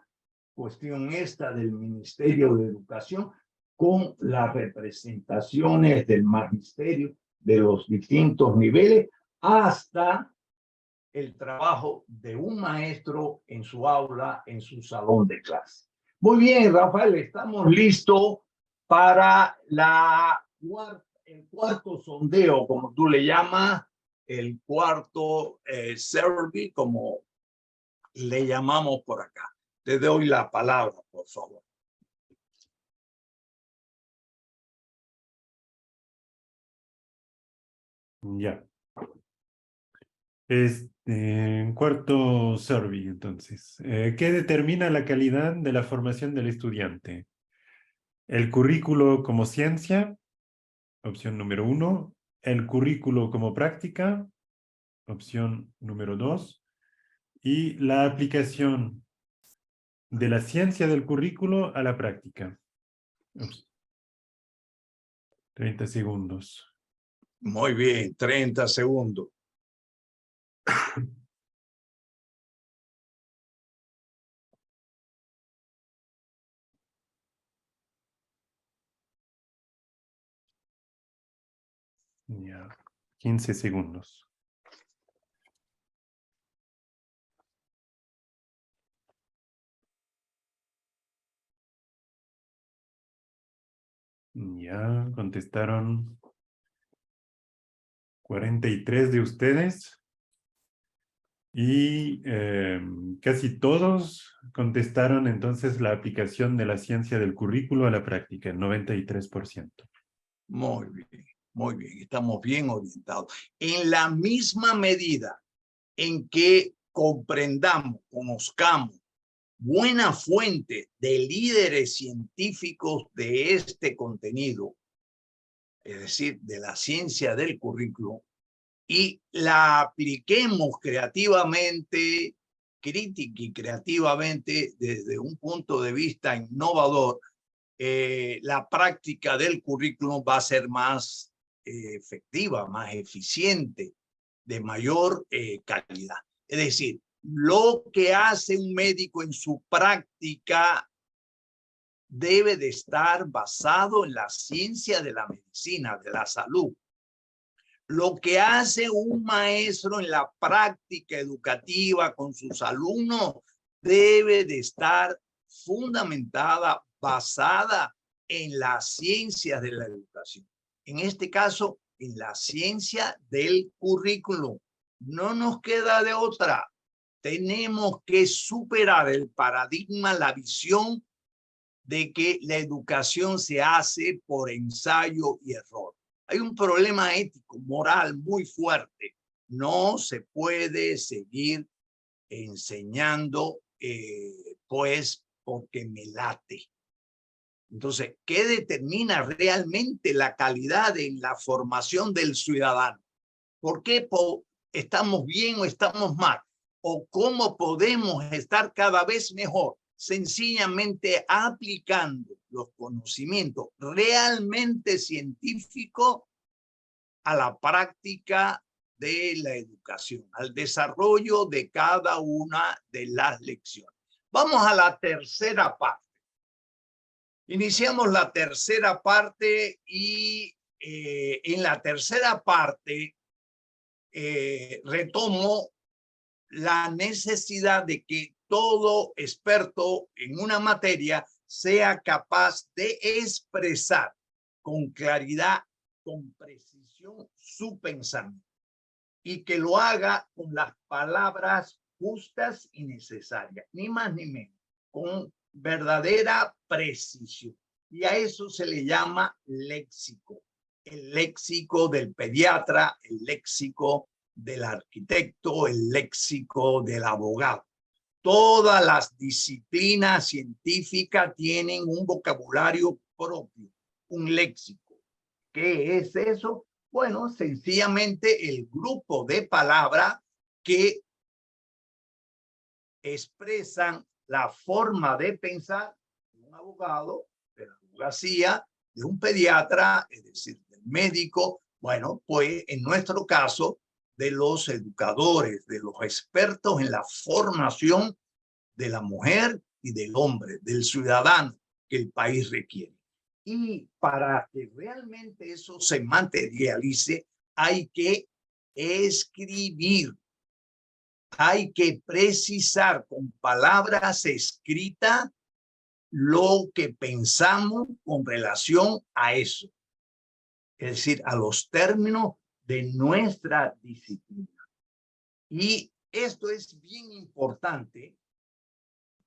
[SPEAKER 2] cuestión esta del Ministerio de Educación, con las representaciones del magisterio de los distintos niveles, hasta el trabajo de un maestro en su aula, en su salón de clase. Muy bien, Rafael, estamos listos para el cuarto sondeo, como tú le llamas, el cuarto survey, como le llamamos por acá. Te doy la palabra, por favor.
[SPEAKER 3] Ya. Cuarto survey, entonces. ¿Qué determina la calidad de la formación del estudiante? El currículo como ciencia, opción número 1. El currículo como práctica, opción número 2. Y la aplicación de la ciencia del currículo a la práctica. 30 segundos.
[SPEAKER 2] Muy bien, 30 segundos.
[SPEAKER 3] Ya, 15 segundos. Ya contestaron 43 de ustedes y casi todos contestaron entonces la aplicación de la ciencia del currículo a la práctica, el 93%.
[SPEAKER 2] Muy bien, estamos bien orientados. En la misma medida en que comprendamos, conozcamos buena fuente de líderes científicos de este contenido, es decir, de la ciencia del currículo, y la apliquemos creativamente, crítica y creativamente desde un punto de vista innovador, la práctica del currículum va a ser más efectiva, más eficiente, de mayor calidad. Es decir, lo que hace un médico en su práctica debe de estar basado en la ciencia de la medicina, de la salud. Lo que hace un maestro en la práctica educativa con sus alumnos debe de estar fundamentada, basada en las ciencias de la educación. En este caso, en la ciencia del currículum. No nos queda de otra. Tenemos que superar el paradigma, la visión de que la educación se hace por ensayo y error. Hay un problema ético, moral muy fuerte. No se puede seguir enseñando, pues, porque me late. Entonces, ¿qué determina realmente la calidad en la formación del ciudadano? ¿Por qué estamos bien o estamos mal? ¿O cómo podemos estar cada vez mejor? Sencillamente aplicando los conocimientos realmente científicos a la práctica de la educación, al desarrollo de cada una de las lecciones. Vamos a la tercera parte. Iniciamos la tercera parte y en la tercera parte retomo la necesidad de que todo experto en una materia sea capaz de expresar con claridad, con precisión su pensamiento y que lo haga con las palabras justas y necesarias, ni más ni menos, con verdadera precisión. Y a eso se le llama léxico. El léxico del pediatra, el léxico del arquitecto, el léxico del abogado. Todas las disciplinas científicas tienen un vocabulario propio, un léxico. ¿Qué es eso? Bueno, sencillamente el grupo de palabras que expresan la forma de pensar de un abogado, de la abogacía, de un pediatra, es decir, del médico, bueno, pues en nuestro caso, de los educadores, de los expertos en la formación de la mujer y del hombre, del ciudadano que el país requiere. Y para que realmente eso se materialice, hay que escribir, hay que precisar con palabras escritas lo que pensamos con relación a eso, es decir, a los términos de nuestra disciplina. Y Esto es bien importante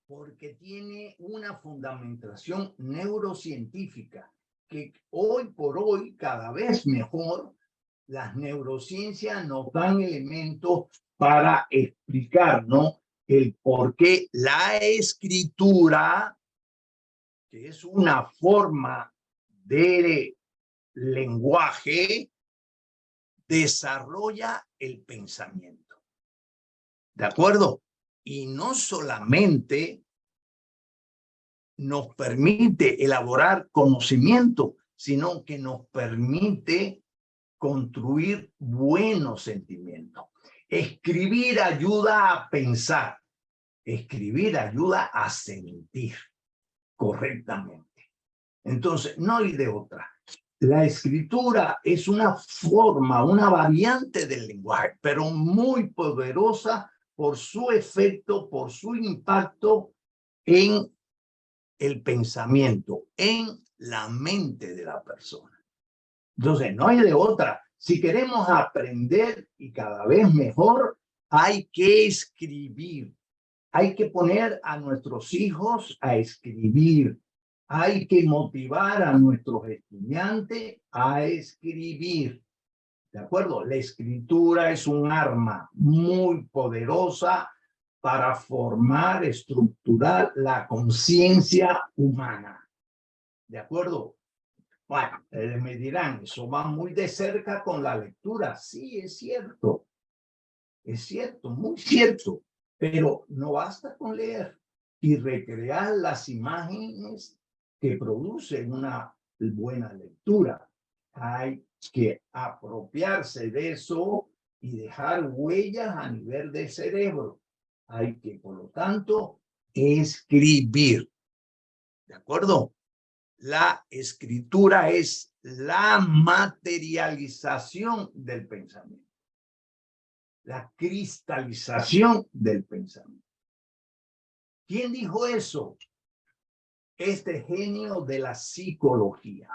[SPEAKER 2] porque tiene una fundamentación neurocientífica que hoy por hoy, cada vez mejor, las neurociencias nos dan elementos para explicarnos el por qué la escritura, que es una forma de lenguaje, desarrolla el pensamiento. ¿De acuerdo? Y no solamente nos permite elaborar conocimiento, sino que nos permite construir buenos sentimientos. Escribir ayuda a pensar. Escribir ayuda a sentir correctamente. Entonces, no hay de otra. La escritura es una forma, una variante del lenguaje, pero muy poderosa por su efecto, por su impacto en el pensamiento, en la mente de la persona. Entonces, no hay de otra. Si queremos aprender y cada vez mejor, hay que escribir. Hay que poner a nuestros hijos a escribir. Hay que motivar a nuestros estudiantes a escribir. ¿De acuerdo? La escritura es un arma muy poderosa para formar, estructurar la conciencia humana. ¿De acuerdo? Bueno, me dirán, eso va muy de cerca con la lectura. Sí, es cierto. Es cierto, muy cierto. Pero no basta con leer y recrear las imágenes que produce una buena lectura. Hay que apropiarse de eso y dejar huellas a nivel del cerebro. Hay que, por lo tanto, escribir. ¿De acuerdo? La escritura es la materialización del pensamiento. La cristalización del pensamiento. ¿Quién dijo eso? Este genio de la psicología.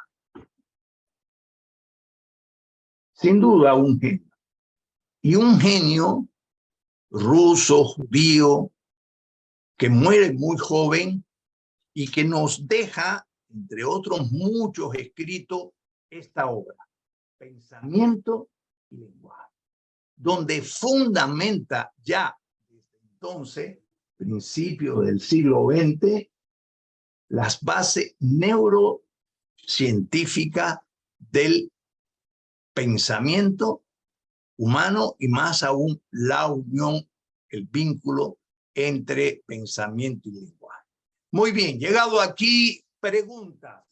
[SPEAKER 2] Sin duda, un genio. Y un genio ruso, judío, que muere muy joven y que nos deja, entre otros muchos escritos, esta obra, Pensamiento y Lenguaje, donde fundamenta ya desde entonces, principio del siglo XX, las bases neurocientíficas del pensamiento humano y más aún la unión, el vínculo entre pensamiento y lenguaje. Muy bien, llegado aquí, preguntas.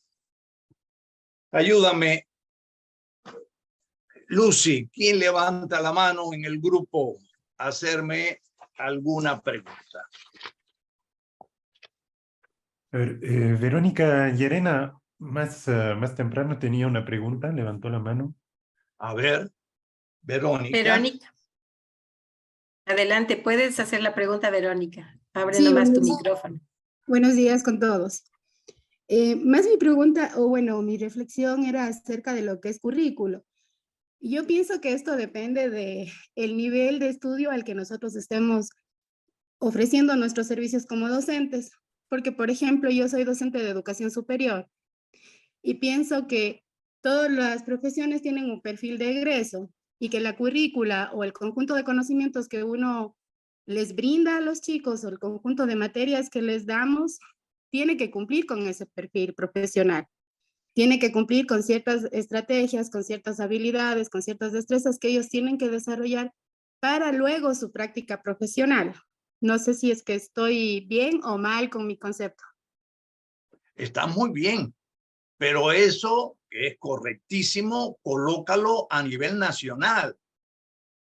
[SPEAKER 2] Ayúdame, Lucy, ¿quién levanta la mano en el grupo a hacerme alguna pregunta?
[SPEAKER 3] A ver, Verónica Llerena, más temprano tenía una pregunta, levantó la mano.
[SPEAKER 2] A ver, Verónica.
[SPEAKER 1] Verónica. Adelante, puedes hacer la pregunta, Verónica. Abre
[SPEAKER 6] Sí,
[SPEAKER 1] nomás tu micrófono.
[SPEAKER 6] Buenos días con todos. Más mi pregunta, o bueno, mi reflexión era acerca de lo que es currículo. Yo pienso que esto depende del nivel de estudio al que nosotros estemos ofreciendo nuestros servicios como docentes. Porque, por ejemplo, yo soy docente de educación superior y pienso que todas las profesiones tienen un perfil de egreso y que la currícula o el conjunto de conocimientos que uno les brinda a los chicos o el conjunto de materias que les damos tiene que cumplir con ese perfil profesional. Tiene que cumplir con ciertas estrategias, con ciertas habilidades, con ciertas destrezas que ellos tienen que desarrollar para luego su práctica profesional. No sé si es que estoy bien o mal con mi concepto.
[SPEAKER 2] Está muy bien, pero eso que es correctísimo, colócalo a nivel nacional,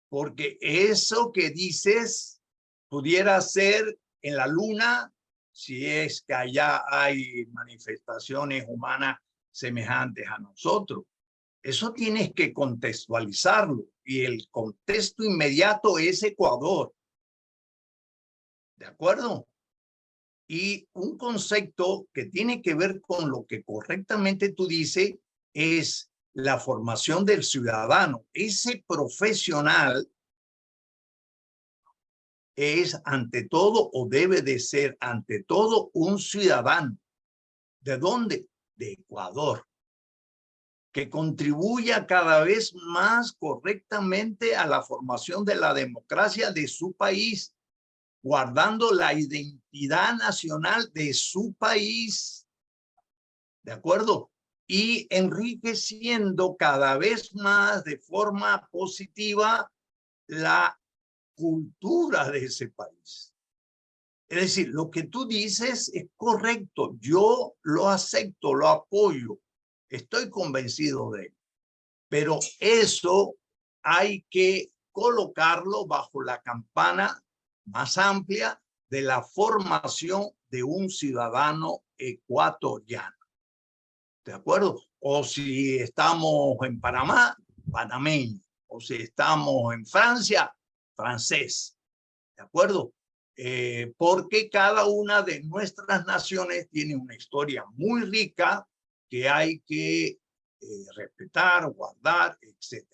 [SPEAKER 2] porque eso que dices pudiera ser en la luna, si es que allá hay manifestaciones humanas semejantes a nosotros. Eso tienes que contextualizarlo y el contexto inmediato es Ecuador. ¿De acuerdo? Y un concepto que tiene que ver con lo que correctamente tú dices es la formación del ciudadano. Ese profesional es ante todo o debe de ser ante todo un ciudadano. ¿De dónde? De Ecuador, que contribuya cada vez más correctamente a la formación de la democracia de su país, guardando la identidad nacional de su país, ¿de acuerdo? Y enriqueciendo cada vez más de forma positiva la cultura de ese país. Es decir, lo que tú dices es correcto, yo lo acepto, lo apoyo, estoy convencido de él. Pero eso hay que colocarlo bajo la campana más amplia de la formación de un ciudadano ecuatoriano. ¿De acuerdo? O si estamos en Panamá, panameño. O si estamos en Francia, francés. ¿De acuerdo? Porque cada una de nuestras naciones tiene una historia muy rica que hay que respetar, guardar, etc.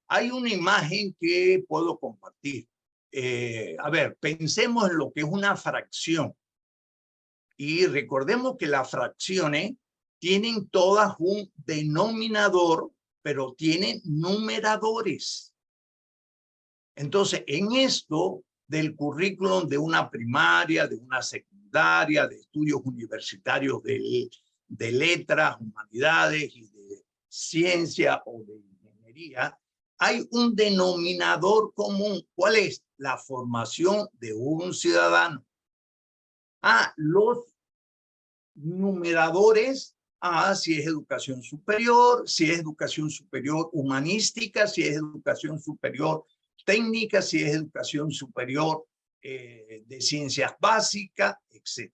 [SPEAKER 2] Hay una imagen que puedo compartir. A ver, pensemos en lo que es una fracción. Y recordemos que las fracciones tienen todas un denominador, pero tienen numeradores. Entonces, en esto del currículum de una primaria, de una secundaria, de estudios universitarios de letras, humanidades y de ciencia o de ingeniería, hay un denominador común. ¿Cuál es? La formación de un ciudadano. Los numeradores, si es educación superior, si es educación superior humanística, si es educación superior técnica, si es educación superior de ciencias básicas, etc.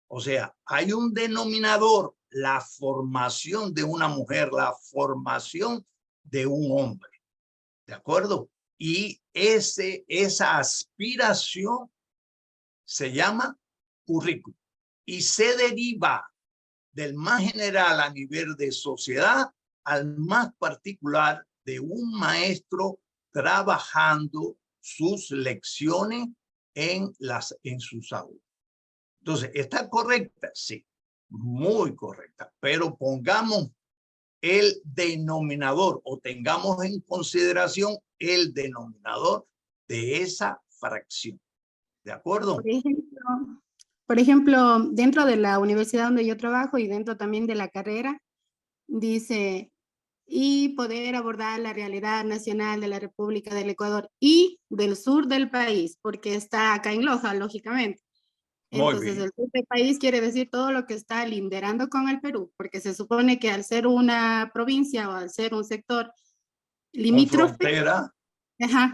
[SPEAKER 2] O sea, hay un denominador, la formación de una mujer, la formación de un hombre. ¿De acuerdo? Y esa aspiración se llama currículum y se deriva del más general a nivel de sociedad al más particular de un maestro trabajando sus lecciones en sus aulas. Entonces, ¿está correcta? Sí, muy correcta, pero pongamos el denominador o tengamos en consideración el denominador de esa fracción. ¿De acuerdo?
[SPEAKER 6] Por ejemplo, dentro de la universidad donde yo trabajo y dentro también de la carrera, dice, y poder abordar la realidad nacional de la República del Ecuador y del sur del país, porque está acá en Loja, lógicamente. Entonces, el sur del país quiere decir todo lo que está linderando con el Perú, porque se supone que al ser una provincia o al ser un sector limítrofe,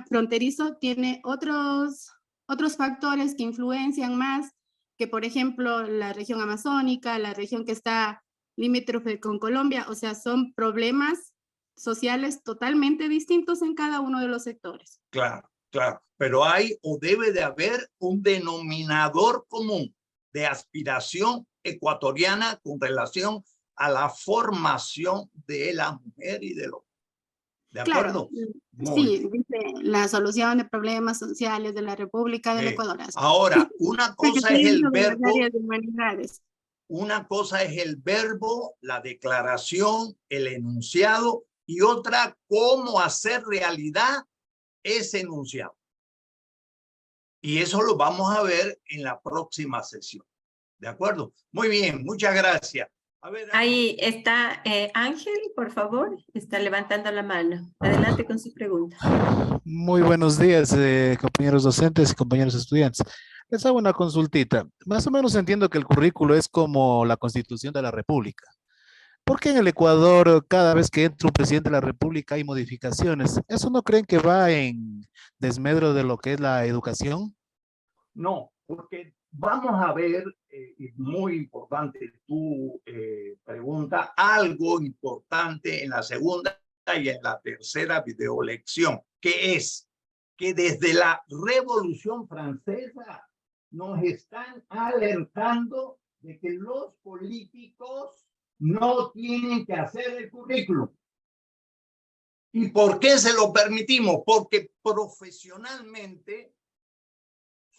[SPEAKER 6] fronterizo, tiene otros factores que influencian más que, por ejemplo, la región amazónica, la región que está limítrofe con Colombia. O sea, son problemas sociales totalmente distintos en cada uno de los sectores.
[SPEAKER 2] Claro, claro. Pero hay o debe de haber un denominador común de aspiración ecuatoriana con relación a la formación de la mujer y del hombre. ¿De acuerdo?
[SPEAKER 6] Claro, sí, dice la solución de problemas sociales de la República del Ecuador.
[SPEAKER 2] Ahora, una cosa es el verbo.
[SPEAKER 6] Una
[SPEAKER 2] cosa es el verbo, la declaración, el enunciado, y otra, cómo hacer realidad ese enunciado. Y eso lo vamos a ver en la próxima sesión. ¿De acuerdo? Muy bien, muchas gracias. A ver,
[SPEAKER 1] ahí está Ángel, por favor, está levantando la mano. Adelante con su pregunta.
[SPEAKER 7] Muy buenos días, compañeros docentes y compañeros estudiantes. Les hago una consultita. Más o menos entiendo que el currículo es como la Constitución de la República. ¿Por qué en el Ecuador, cada vez que entra un presidente de la República, hay modificaciones? ¿Eso no creen que va en desmedro de lo que es la educación?
[SPEAKER 2] No, porque vamos a ver, muy importante tu pregunta, algo importante en la segunda y en la tercera videolección, que es que desde la Revolución Francesa nos están alertando de que los políticos no tienen que hacer el currículum. ¿Y por qué se lo permitimos? Porque profesionalmente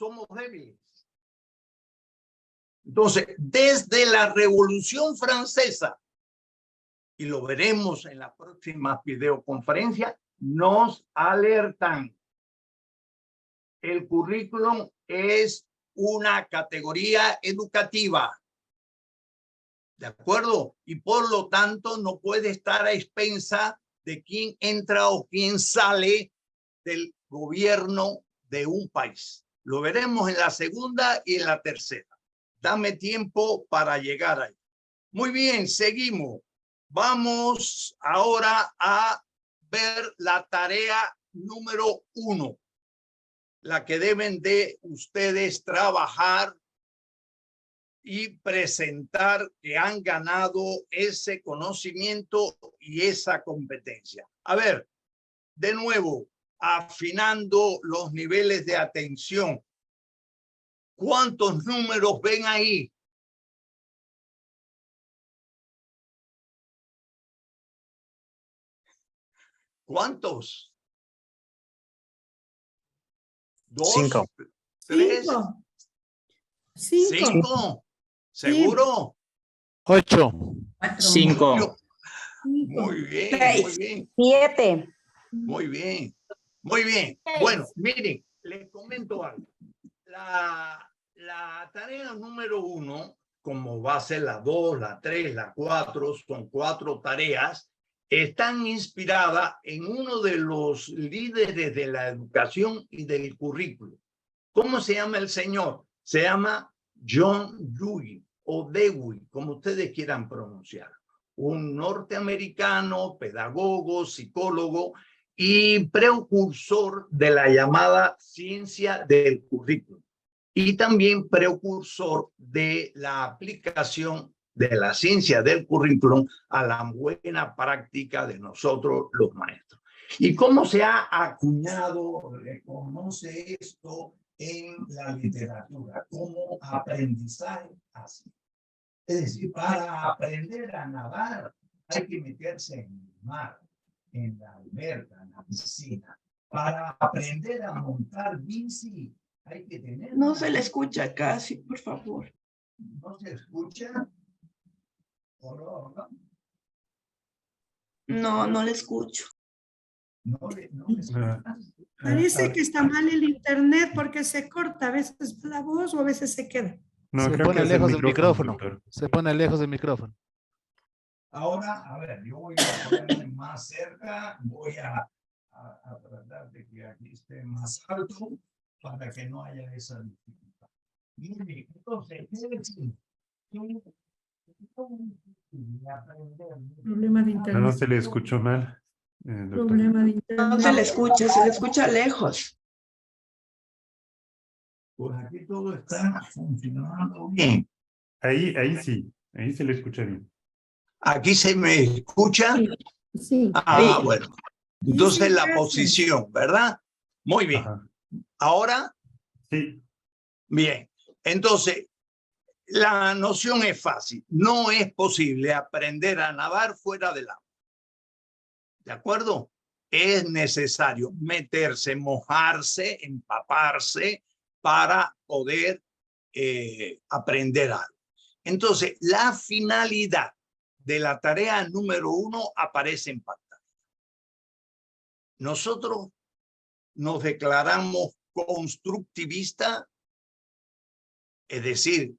[SPEAKER 2] somos débiles. Entonces, desde la Revolución Francesa, y lo veremos en la próxima videoconferencia, nos alertan. El currículum es una categoría educativa. ¿De acuerdo? Y por lo tanto no puede estar a expensa de quién entra o quién sale del gobierno de un país. Lo veremos en la segunda y en la tercera. Dame tiempo para llegar ahí. Muy bien, seguimos. Vamos ahora a ver la tarea número 1, la que deben de ustedes trabajar y presentar que han ganado ese conocimiento y esa competencia. A ver, de nuevo, afinando los niveles de atención. ¿Cuántos números ven ahí? ¿Cuántos? 2,
[SPEAKER 8] 5.
[SPEAKER 2] 3, 5. ¿Seguro?
[SPEAKER 7] 8.
[SPEAKER 8] 5.
[SPEAKER 2] Muy bien, muy bien.
[SPEAKER 9] 7.
[SPEAKER 2] Muy bien, muy bien. Bueno, miren, les comento algo. La tarea número 1, como va a ser la 2, la 3, la 4, son 4 tareas, están inspiradas en uno de los líderes de la educación y del currículo. ¿Cómo se llama el señor? Se llama John Dewey o Dewey, como ustedes quieran pronunciar. Un norteamericano, pedagogo, psicólogo y precursor de la llamada ciencia del currículo. Y también precursor de la aplicación de la ciencia del currículum a la buena práctica de nosotros los maestros. ¿Y cómo se ha acuñado, reconoce esto en la literatura? Como aprendizaje así. Es decir, para aprender a nadar hay que meterse en el mar, en la alberca, en la piscina. Para aprender a montar bici hay que tener...
[SPEAKER 10] No se le escucha casi, por favor.
[SPEAKER 2] ¿No se escucha?
[SPEAKER 10] No, no le escucho.
[SPEAKER 2] No le escucha.
[SPEAKER 4] Parece que está mal el internet porque se corta a veces la voz o a veces se queda.
[SPEAKER 3] No,
[SPEAKER 7] Se
[SPEAKER 3] creo que
[SPEAKER 7] pone
[SPEAKER 3] es el
[SPEAKER 7] lejos del micrófono.
[SPEAKER 3] doctor.
[SPEAKER 7] Se pone lejos del micrófono.
[SPEAKER 2] Ahora, a ver, yo voy a ponerme más cerca, voy a tratar de que aquí esté más alto para que no haya esa dificultad. Mire, entonces, ¿qué decir?
[SPEAKER 4] Problema de internet.
[SPEAKER 3] No se le escuchó mal, doctor.
[SPEAKER 4] Problema de internet.
[SPEAKER 10] No se le escucha lejos.
[SPEAKER 2] Pues aquí todo está funcionando bien.
[SPEAKER 3] Ahí sí, ahí se le escucha bien.
[SPEAKER 2] ¿Aquí se me escucha?
[SPEAKER 6] Sí.
[SPEAKER 2] Ah, bueno. Entonces
[SPEAKER 4] Sí,
[SPEAKER 2] la
[SPEAKER 4] gracias.
[SPEAKER 2] posición, ¿verdad? Muy bien.
[SPEAKER 3] Ajá.
[SPEAKER 2] Ahora,
[SPEAKER 3] Sí,
[SPEAKER 2] bien. Entonces, la noción es fácil. No es posible aprender a nadar fuera del agua. ¿De acuerdo? Es necesario meterse, mojarse, empaparse para poder aprender algo. Entonces, la finalidad de la tarea número 1 aparece en pantalla. Nosotros nos declaramos constructivistas, es decir,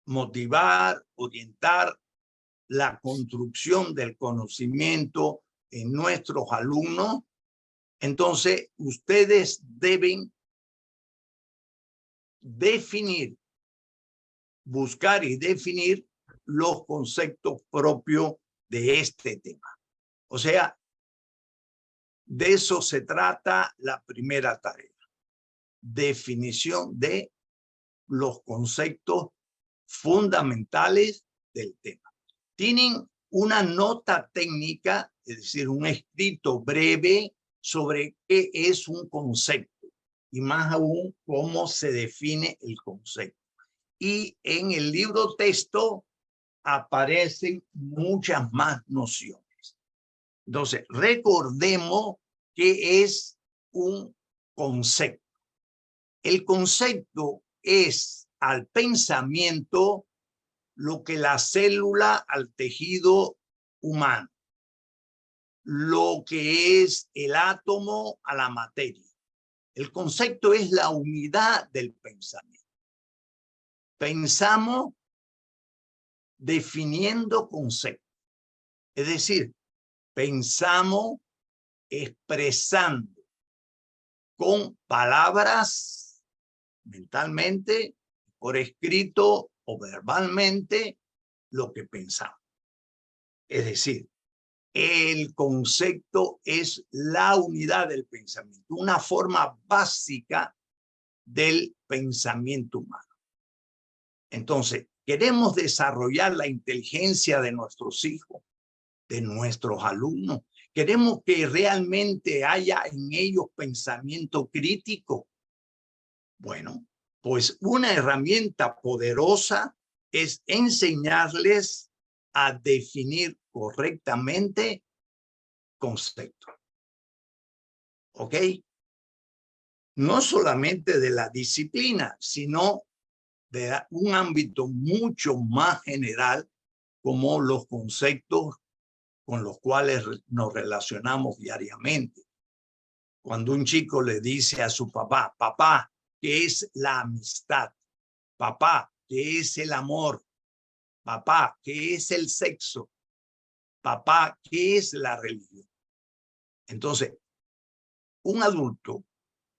[SPEAKER 2] motivar, orientar la construcción del conocimiento en nuestros alumnos. Entonces, ustedes deben definir, buscar y definir los conceptos propios de este tema. O sea, de eso se trata la primera tarea. Definición de los conceptos fundamentales del tema. Tienen una nota técnica, es decir, un escrito breve sobre qué es un concepto y más aún cómo se define el concepto. Y en el libro texto aparecen muchas más nociones. Entonces, recordemos qué es un concepto. El concepto es al pensamiento lo que la célula al tejido humano, lo que es el átomo a la materia. El concepto es la unidad del pensamiento. Pensamos definiendo conceptos, es decir, pensamos expresando con palabras, mentalmente, por escrito o verbalmente, lo que pensamos. Es decir, el concepto es la unidad del pensamiento, una forma básica del pensamiento humano. Entonces, queremos desarrollar la inteligencia de nuestros hijos, de nuestros alumnos. Queremos que realmente haya en ellos pensamiento crítico. Bueno, pues una herramienta poderosa es enseñarles a definir correctamente conceptos. ¿Ok? No solamente de la disciplina, sino de un ámbito mucho más general, como los conceptos con los cuales nos relacionamos diariamente. Cuando un chico le dice a su papá, papá, ¿qué es la amistad? Papá, ¿qué es el amor? Papá, ¿qué es el sexo? Papá, ¿qué es la religión? Entonces, un adulto,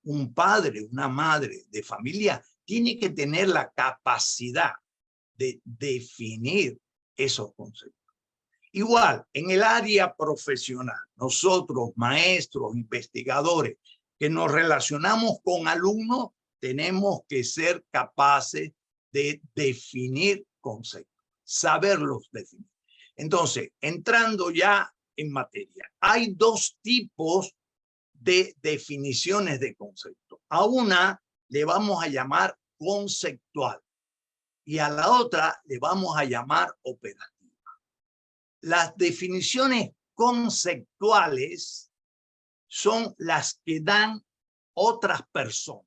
[SPEAKER 2] un padre, una madre de familia, tiene que tener la capacidad de definir esos conceptos. Igual, en el área profesional, nosotros, maestros, investigadores, que nos relacionamos con alumnos, tenemos que ser capaces de definir conceptos, saberlos definir. Entonces, entrando ya en materia, hay dos tipos de definiciones de concepto. A una le vamos a llamar conceptual y a la otra le vamos a llamar operativa. Las definiciones conceptuales son las que dan otras personas,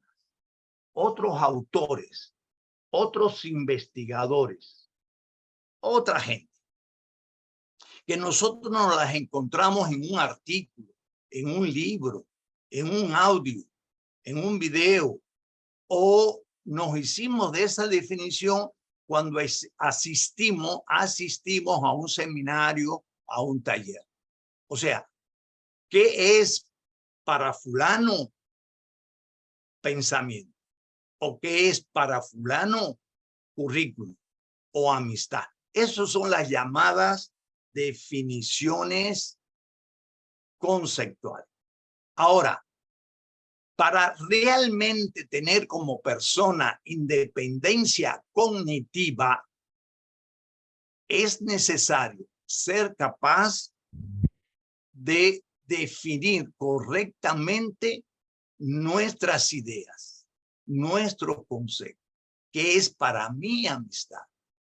[SPEAKER 2] otros autores, otros investigadores, otra gente, que nosotros nos las encontramos en un artículo, en un libro, en un audio, en un video, o nos hicimos de esa definición cuando asistimos a un seminario, a un taller. O sea, ¿qué es para fulano pensamiento? ¿O qué es para fulano currículum o amistad? Esas son las llamadas definiciones conceptuales. Ahora, para realmente tener como persona independencia cognitiva, es necesario ser capaz de definir correctamente nuestras ideas, nuestros conceptos. ¿Qué es para mí amistad?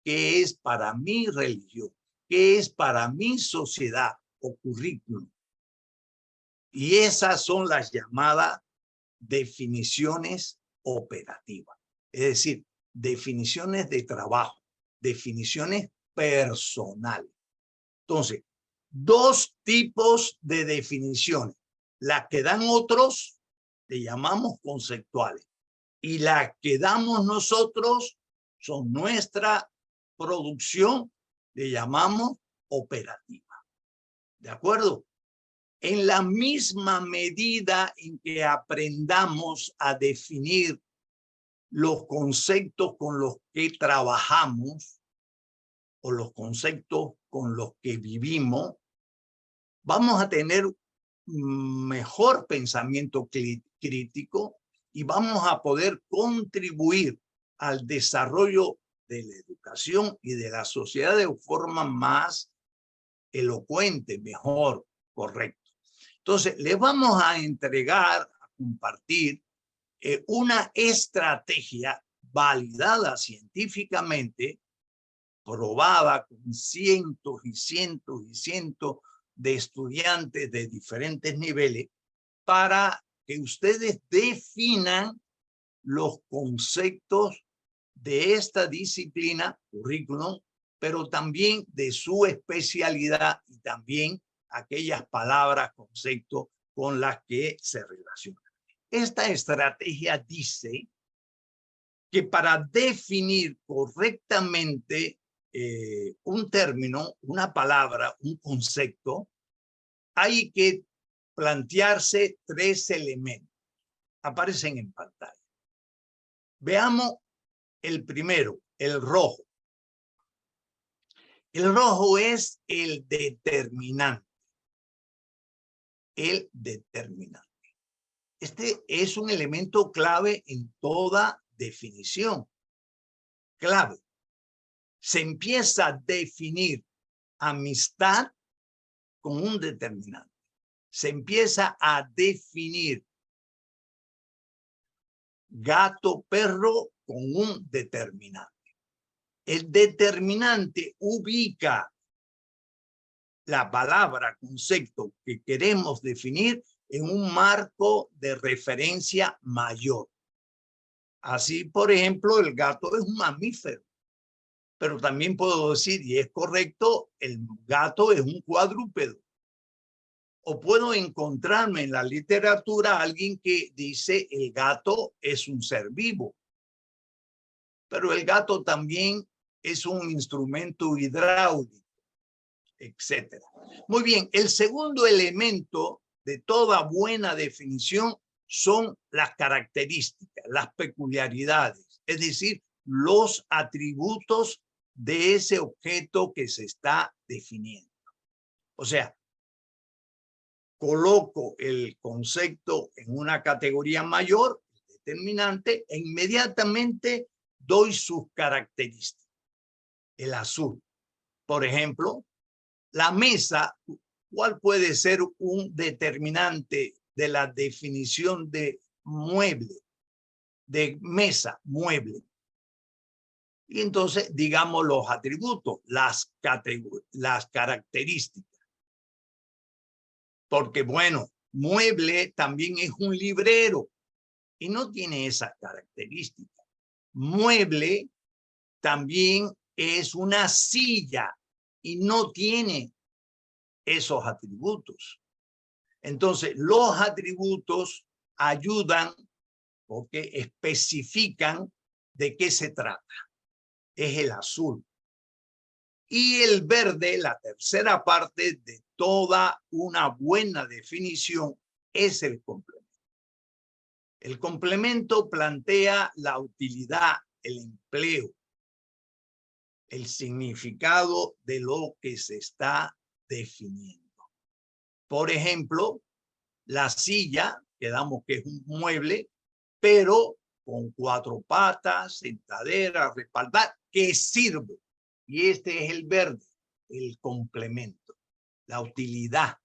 [SPEAKER 2] ¿Qué es para mí religión? ¿Qué es para mi sociedad o currículum? Y esas son las llamadas definiciones operativas, es decir, definiciones de trabajo, definiciones personales. Entonces, dos tipos de definiciones. Las que dan otros, le llamamos conceptuales. Y las que damos nosotros son nuestra producción, le llamamos operativa. ¿De acuerdo? En la misma medida en que aprendamos a definir los conceptos con los que trabajamos o los conceptos con los que vivimos, vamos a tener mejor pensamiento crítico y vamos a poder contribuir al desarrollo de la educación y de la sociedad de forma más elocuente, mejor, correcta. Entonces, les vamos a entregar, a compartir una estrategia validada científicamente, probada con cientos y cientos y cientos de estudiantes de diferentes niveles, para que ustedes definan los conceptos de esta disciplina, currículum, pero también de su especialidad y también aquellas palabras, conceptos con las que se relacionan. Esta estrategia dice que para definir correctamente un término, una palabra, un concepto, hay que plantearse 3 elementos. Aparecen en pantalla. Veamos el primero, el rojo. El rojo es el determinante. El determinante. Este es un elemento clave en toda definición. Clave. Se empieza a definir amistad con un determinante. Se empieza a definir gato, perro con un determinante. El determinante ubica la palabra, concepto que queremos definir en un marco de referencia mayor. Así, por ejemplo, el gato es un mamífero, pero también puedo decir, y es correcto, el gato es un cuadrúpedo. O puedo encontrarme en la literatura a alguien que dice el gato es un ser vivo, pero el gato también es un instrumento hidráulico, etcétera. Muy bien, el segundo elemento de toda buena definición son las características, las peculiaridades, es decir, los atributos de ese objeto que se está definiendo. O sea, coloco el concepto en una categoría mayor, determinante, e inmediatamente doy sus características. El azul, por ejemplo, la mesa, ¿cuál puede ser un determinante de la definición de mueble, de mesa, mueble? Y entonces, digamos los atributos, las características. Porque, bueno, mueble también es un librero y no tiene esa característica. Mueble también es una silla y no tiene esos atributos. Entonces, los atributos ayudan porque especifican de qué se trata. Es el azul. Y el verde, la tercera parte de toda una buena definición, es el complemento. El complemento plantea la utilidad, el empleo, el significado de lo que se está definiendo. Por ejemplo, la silla, quedamos que es un mueble, pero con 4 patas, sentadera, respaldar, que sirve. Y este es el verde, el complemento, la utilidad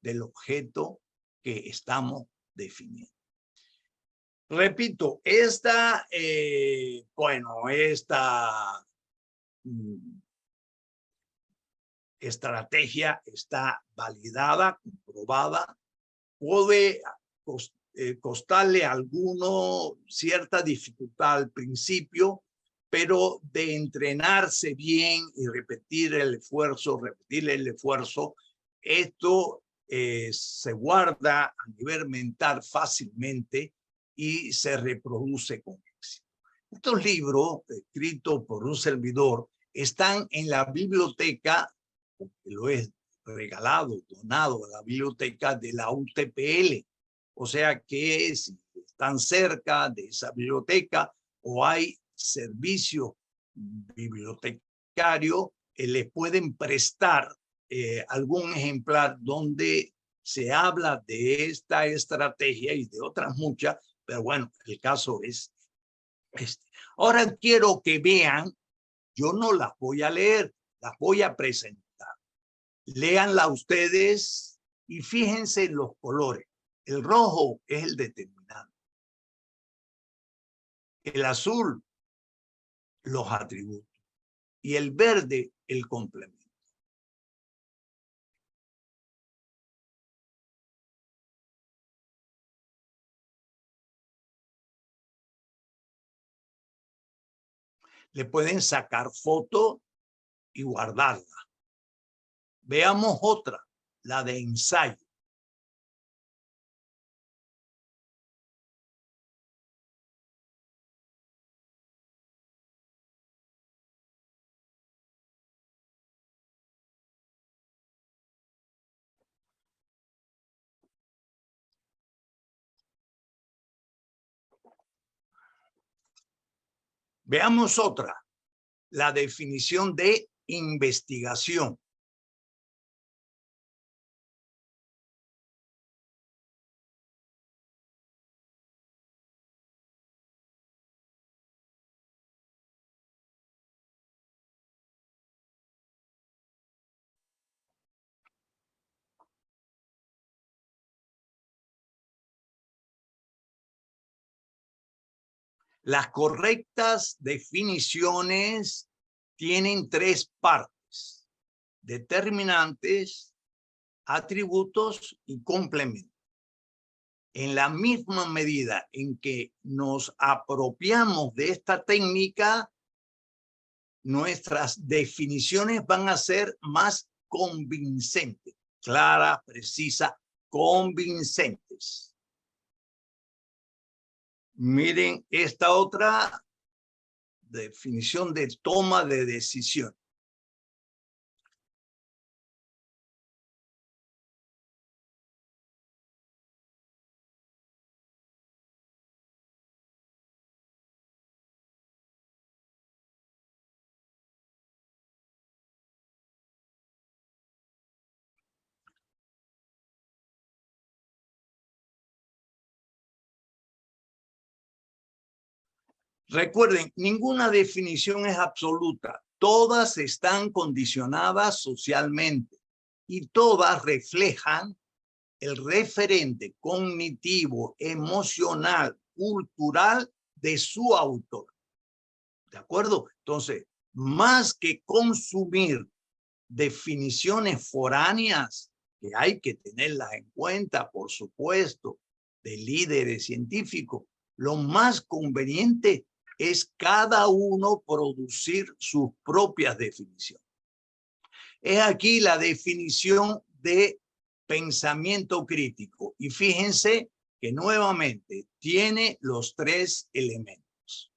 [SPEAKER 2] del objeto que estamos definiendo. Repito, esta estrategia está validada, comprobada, puede costarle a alguno cierta dificultad al principio, pero de entrenarse bien y repetir el esfuerzo, esto se guarda a nivel mental fácilmente y se reproduce con éxito. Estos libros, escritos por un servidor, están en la biblioteca, porque lo he regalado, donado a la biblioteca de la UTPL. O sea que si están cerca de esa biblioteca o hay servicios bibliotecarios, les pueden prestar algún ejemplar donde se habla de esta estrategia y de otras muchas, pero bueno, el caso es este. Ahora quiero que vean, yo no las voy a leer, las voy a presentar. Léanla ustedes y fíjense en los colores. El rojo es el determinante. El azul, los atributos. Y el verde, el complemento. Le pueden sacar foto y guardarla. Veamos otra, la de ensayo. Veamos otra, la definición de investigación. Las correctas definiciones tienen tres partes: determinantes, atributos y complementos. En la misma medida en que nos apropiamos de esta técnica, nuestras definiciones van a ser más convincentes, claras, precisas, convincentes. Miren esta otra definición de toma de decisión. Recuerden, ninguna definición es absoluta. Todas están condicionadas socialmente y todas reflejan el referente cognitivo, emocional, cultural de su autor. ¿De acuerdo? Entonces, más que consumir definiciones foráneas, que hay que tenerlas en cuenta, por supuesto, de líderes científicos, lo más conveniente es cada uno producir sus propias definiciones. Es aquí la definición de pensamiento crítico. Y fíjense que nuevamente tiene los tres elementos.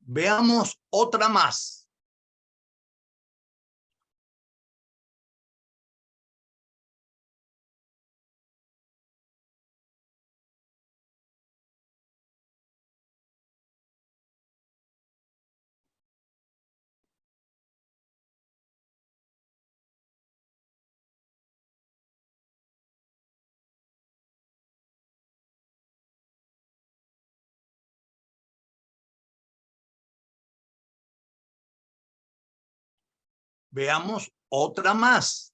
[SPEAKER 2] Veamos otra más. Veamos otra más.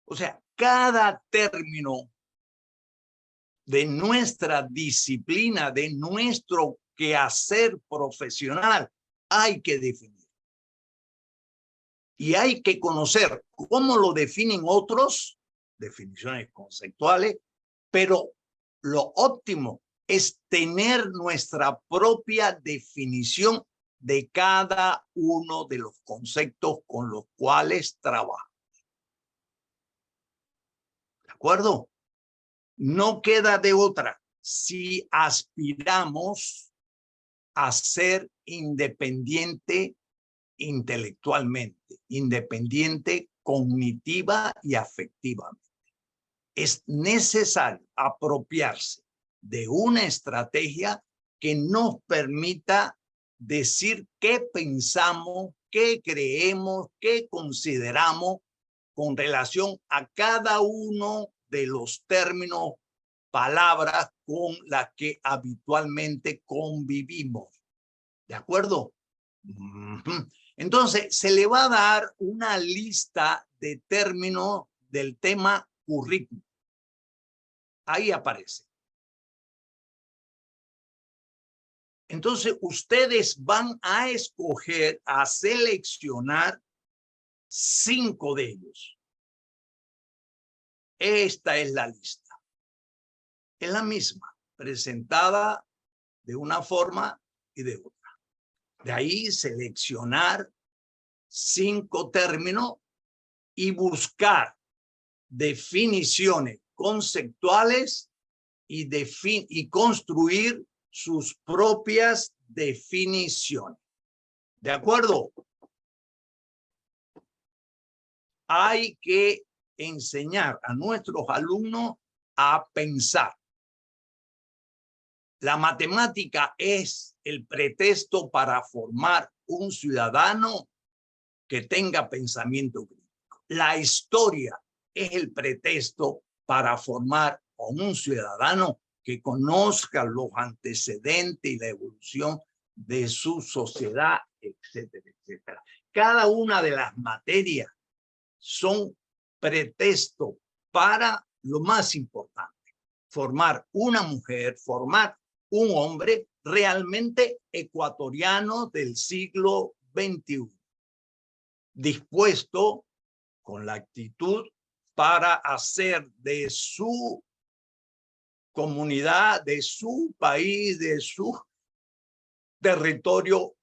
[SPEAKER 2] O sea, cada término de nuestra disciplina, de nuestro quehacer profesional, hay que definir. Y hay que conocer cómo lo definen otros, definiciones conceptuales, pero lo óptimo es tener nuestra propia definición de cada uno de los conceptos con los cuales trabajamos. ¿De acuerdo? No queda de otra si aspiramos a ser independiente intelectualmente, independiente cognitiva y afectivamente. Es necesario apropiarse de una estrategia que nos permita decir qué pensamos, qué creemos, qué consideramos con relación a cada uno de los términos, palabras con las que habitualmente convivimos. ¿De acuerdo? Ujú. Entonces, se le va a dar una lista de términos del tema currículum. Ahí aparece. Entonces, ustedes van a escoger, a seleccionar 5 de ellos. Esta es la lista. Es la misma, presentada de una forma y de otra. De ahí seleccionar 5 términos y buscar definiciones conceptuales y construir sus propias definiciones. ¿De acuerdo? Hay que enseñar a nuestros alumnos a pensar. La matemática es el pretexto para formar un ciudadano que tenga pensamiento crítico. La historia es el pretexto para formar a un ciudadano que conozca los antecedentes y la evolución de su sociedad, etcétera, etcétera. Cada una de las materias son pretexto para lo más importante, formar una mujer, formar un hombre realmente ecuatoriano del siglo XXI, dispuesto con la actitud para hacer de su comunidad, de su país, de su territorio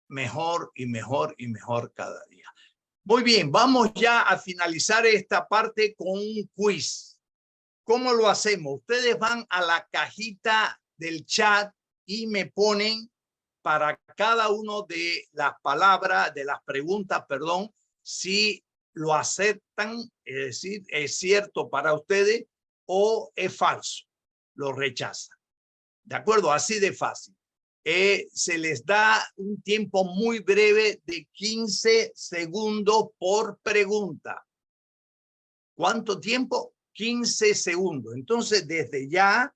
[SPEAKER 2] mejor y mejor y mejor cada día. Muy bien, vamos ya a finalizar esta parte con un quiz. ¿Cómo lo hacemos? Ustedes van a la cajita del chat y me ponen para cada uno de las palabras, de las preguntas, perdón, si lo aceptan, es decir, es cierto para ustedes o es falso, lo rechazan. ¿De acuerdo? Así de fácil. Se les da un tiempo muy breve de 15 segundos por pregunta. ¿Cuánto tiempo? 15 segundos. Entonces, desde ya,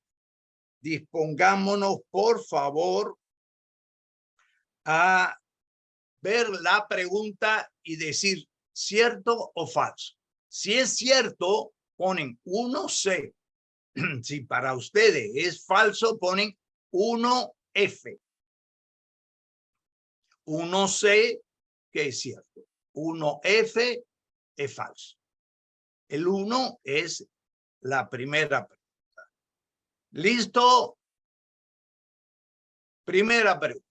[SPEAKER 2] dispongámonos, por favor, a ver la pregunta y decir cierto o falso. Si es cierto, ponen 1C. Si para ustedes es falso, ponen 1F. 1C, que es cierto. 1F es falso. El 1 es la primera pregunta. ¿Listo? Primera pregunta.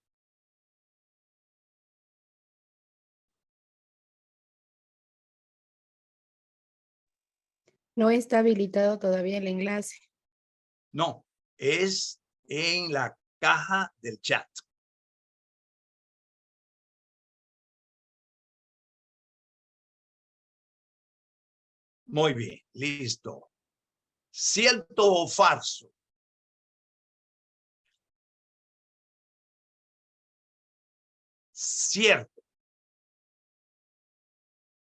[SPEAKER 6] No está habilitado todavía el enlace.
[SPEAKER 2] No, es en la caja del chat. Muy bien, listo. ¿Cierto o falso? Cierto.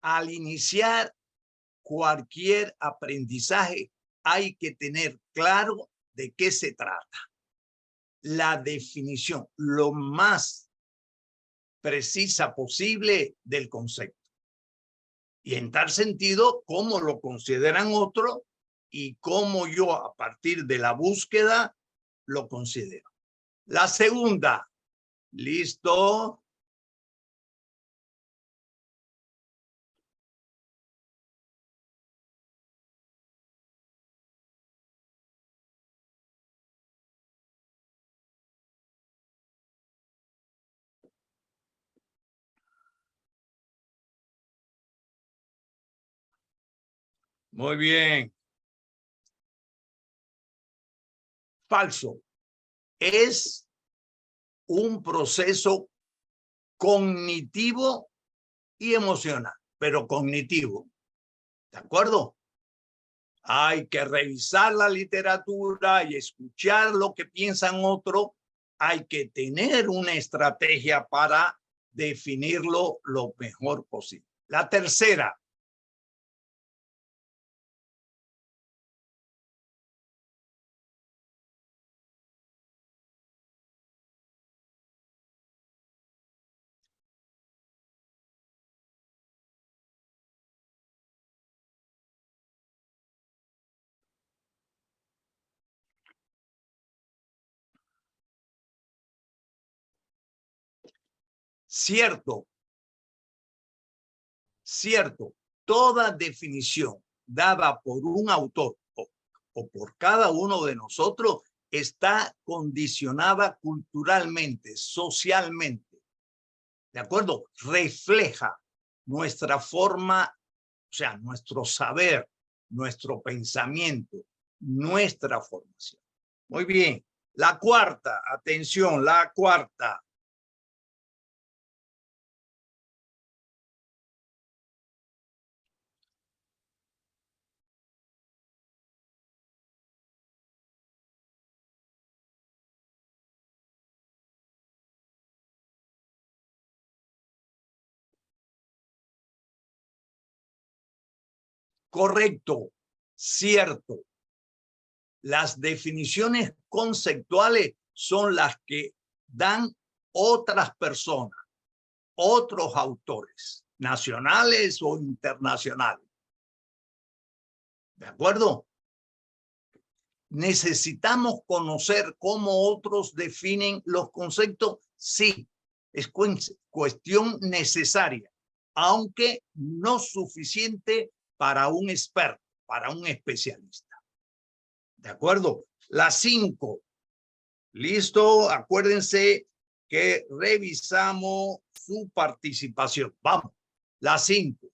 [SPEAKER 2] Al iniciar cualquier aprendizaje hay que tener claro de qué se trata. La definición, lo más precisa posible del concepto. Y en tal sentido, cómo lo consideran otros y cómo yo a partir de la búsqueda lo considero. La segunda, ¿listo? Muy bien. Falso. Es un proceso cognitivo y emocional, pero cognitivo. ¿De acuerdo? Hay que revisar la literatura y escuchar lo que piensan otros. Hay que tener una estrategia para definirlo lo mejor posible. La tercera. Cierto, toda definición dada por un autor o por cada uno de nosotros está condicionada culturalmente, socialmente. ¿De acuerdo? Refleja nuestra forma, o sea, nuestro saber, nuestro pensamiento, nuestra formación. Muy bien. La cuarta, atención, la cuarta. Correcto, cierto. Las definiciones conceptuales son las que dan otras personas, otros autores, nacionales o internacionales. ¿De acuerdo? ¿Necesitamos conocer cómo otros definen los conceptos? Sí, es cuestión necesaria, aunque no suficiente para un experto, para un especialista. ¿De acuerdo? La 5. ¿Listo? Acuérdense que revisamos su participación. Vamos. La 5.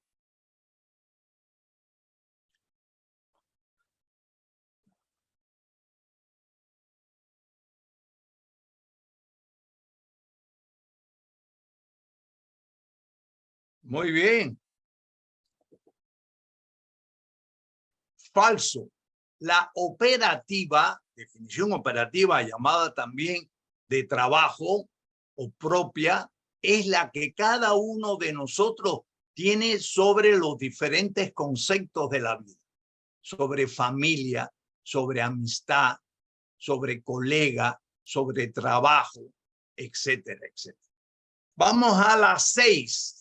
[SPEAKER 2] Muy bien. Falso. La operativa, definición operativa llamada también de trabajo o propia, es la que cada uno de nosotros tiene sobre los diferentes conceptos de la vida. Sobre familia, sobre amistad, sobre colega, sobre trabajo, etcétera, etcétera. Vamos a la 6.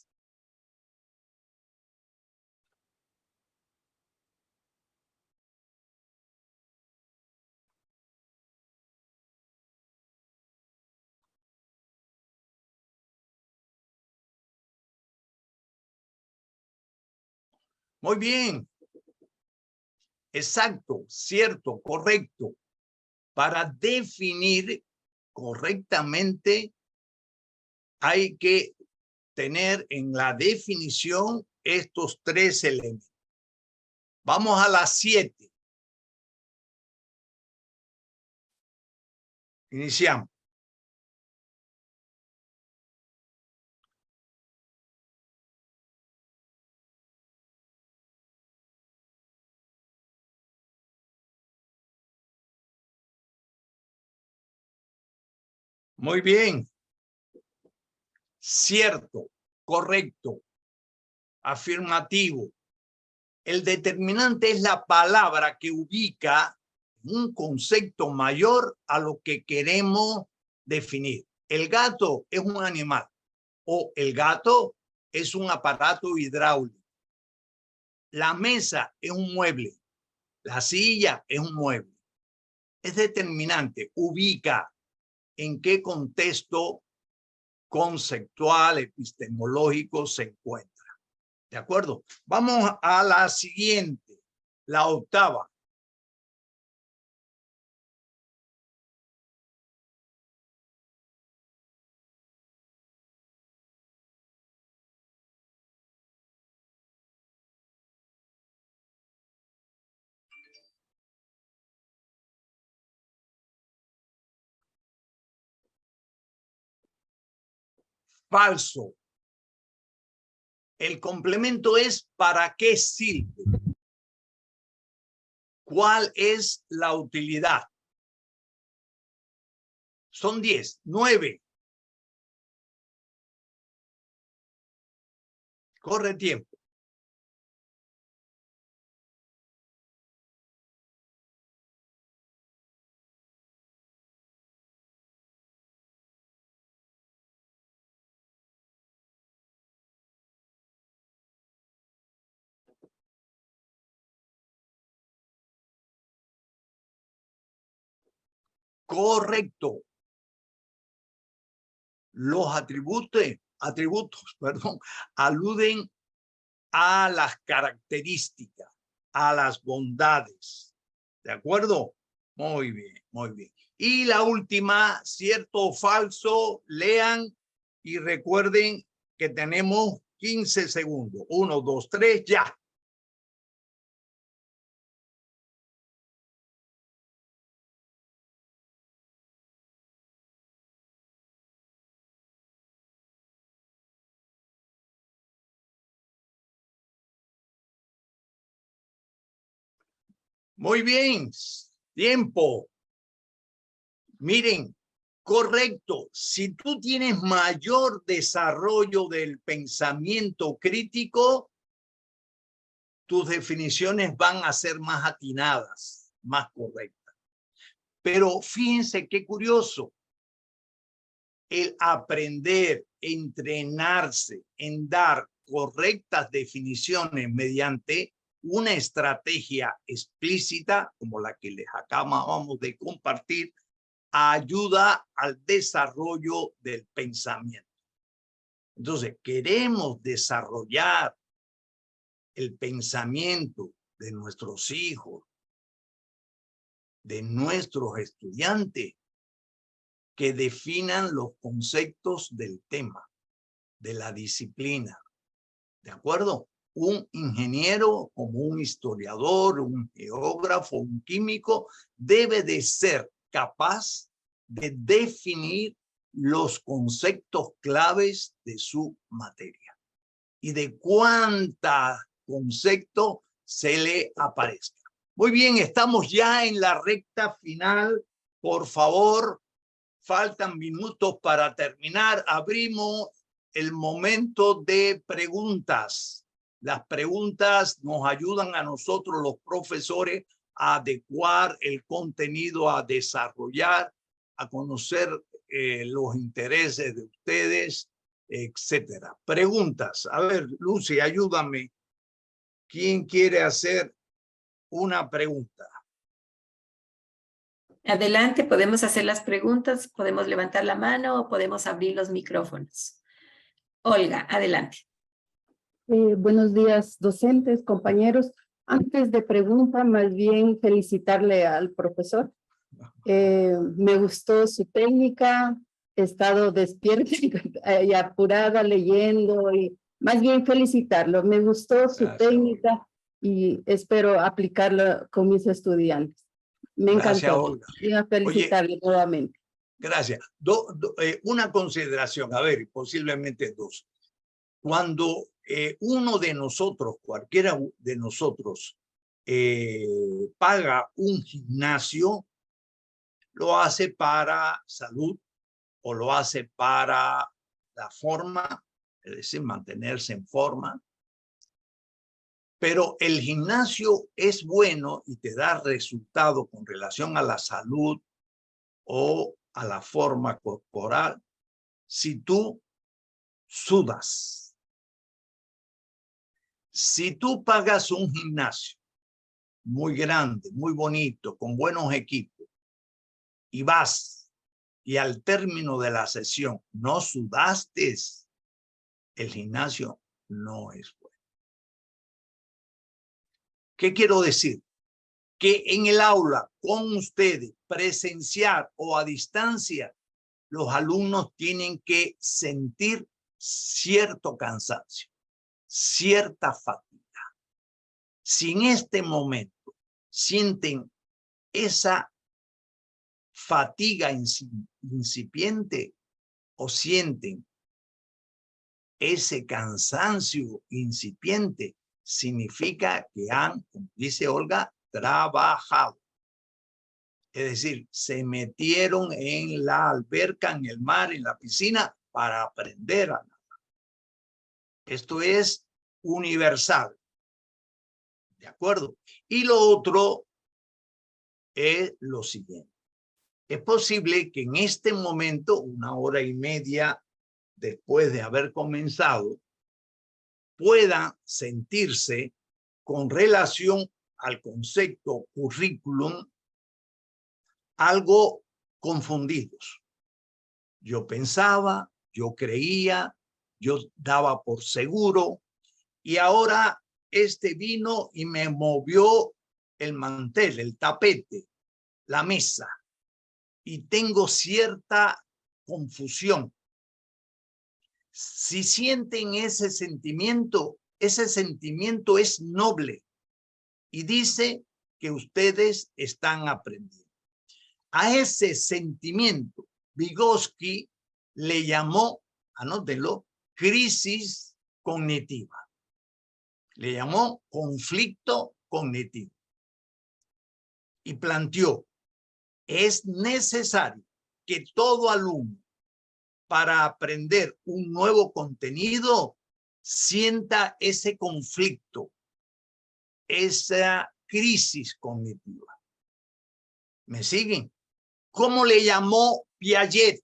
[SPEAKER 2] Muy bien. Exacto, cierto, correcto. Para definir correctamente hay que tener en la definición estos 3 elementos. Vamos a la 7. Iniciamos. Muy bien. Cierto, correcto, afirmativo. El determinante es la palabra que ubica un concepto mayor a lo que queremos definir. El gato es un animal o el gato es un aparato hidráulico. La mesa es un mueble. La silla es un mueble. Es determinante, ubica en qué contexto conceptual, epistemológico se encuentra. ¿De acuerdo? Vamos a la siguiente, la 8. Falso. El complemento es ¿para qué sirve? ¿Cuál es la utilidad? Son 10, 9. Corre tiempo. Correcto. Los atributos atributos, perdón, aluden a las características, a las bondades. ¿De acuerdo? Muy bien, muy bien. Y la última, cierto o falso, lean y recuerden que tenemos 15 segundos. 1, 2, 3, ya. Muy bien. Tiempo. Miren, correcto. Si tú tienes mayor desarrollo del pensamiento crítico, tus definiciones van a ser más atinadas, más correctas. Pero fíjense qué curioso. El aprender, entrenarse en dar correctas definiciones mediante una estrategia explícita, como la que les acabamos de compartir, ayuda al desarrollo del pensamiento. Entonces, queremos desarrollar el pensamiento de nuestros hijos, de nuestros estudiantes, que definan los conceptos del tema, de la disciplina. ¿De acuerdo? Un ingeniero, como un historiador, un geógrafo, un químico, debe de ser capaz de definir los conceptos claves de su materia y de cuántos conceptos se le aparezca. Muy bien, estamos ya en la recta final. Por favor, faltan minutos para terminar. Abrimos el momento de preguntas. Las preguntas nos ayudan a nosotros, los profesores, a adecuar el contenido, a desarrollar, a conocer los intereses de ustedes, etcétera. Preguntas. A ver, Lucy, ayúdame. ¿Quién quiere hacer una pregunta?
[SPEAKER 1] Adelante, podemos hacer las preguntas, podemos levantar la mano o podemos abrir los micrófonos. Olga, adelante.
[SPEAKER 8] Buenos días, docentes, compañeros. Antes de pregunta, más bien felicitarle al profesor. Me gustó su técnica, he estado despierta y apurada leyendo y más bien felicitarlo. Me gustó su técnica y espero aplicarlo con mis estudiantes. Me encantó.
[SPEAKER 2] Olga.
[SPEAKER 8] Y a felicitarle nuevamente.
[SPEAKER 2] Gracias. Una consideración, a ver, posiblemente dos. Cuando uno de nosotros, cualquiera de nosotros, paga un gimnasio, lo hace para salud o lo hace para la forma, es decir, mantenerse en forma. Pero el gimnasio es bueno y te da resultado con relación a la salud o a la forma corporal si tú sudas. Si tú pagas un gimnasio muy grande, muy bonito, con buenos equipos, y vas y al término de la sesión no sudaste, el gimnasio no es bueno. ¿Qué quiero decir? Que en el aula, con ustedes, presencial o a distancia, los alumnos tienen que sentir cierto cansancio, cierta fatiga. Si en este momento sienten esa fatiga incipiente o sienten ese cansancio incipiente, significa que han, como dice Olga, trabajado. Es decir, se metieron en la alberca, en el mar, en la piscina para aprender a nadar. Esto es universal. ¿De acuerdo? Y lo otro es lo siguiente. Es posible que en este momento, 1 hora y media después de haber comenzado, puedan sentirse con relación al concepto currículum algo confundidos. Yo pensaba, yo creía, yo daba por seguro, y ahora este vino y me movió el mantel, el tapete, la mesa, y tengo cierta confusión. Si sienten ese sentimiento es noble y dice que ustedes están aprendiendo. A ese sentimiento, Vygotsky le llamó, anótelo, crisis cognitiva. Le llamó conflicto cognitivo. Y planteó, es necesario que todo alumno, para aprender un nuevo contenido, sienta ese conflicto, esa crisis cognitiva. ¿Me siguen? ¿Cómo le llamó Piaget?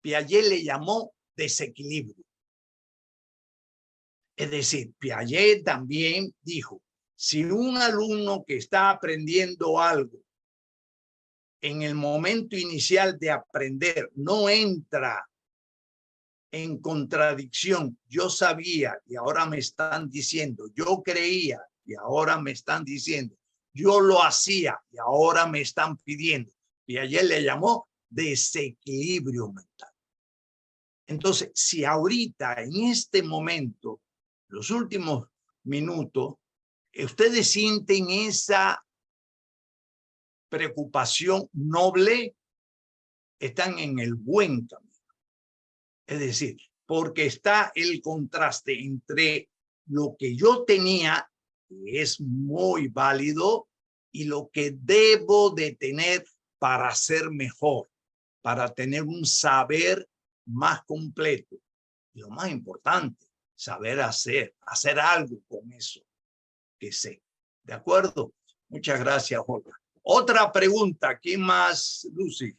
[SPEAKER 2] Piaget le llamó desequilibrio. Es decir, Piaget también dijo, si un alumno que está aprendiendo algo en el momento inicial de aprender no entra en contradicción, yo sabía y ahora me están diciendo, yo creía y ahora me están diciendo, yo lo hacía y ahora me están pidiendo. Piaget le llamó desequilibrio mental. Entonces, si ahorita, en este momento, los últimos minutos, ustedes sienten esa preocupación noble, están en el buen camino. Es decir, porque está el contraste entre lo que yo tenía, que es muy válido, y lo que debo de tener para ser mejor, para tener un saber más completo. Y lo más importante, saber hacer algo con eso que sé. ¿De acuerdo? Muchas gracias, Olga. Otra pregunta. ¿Quién más, Lucy?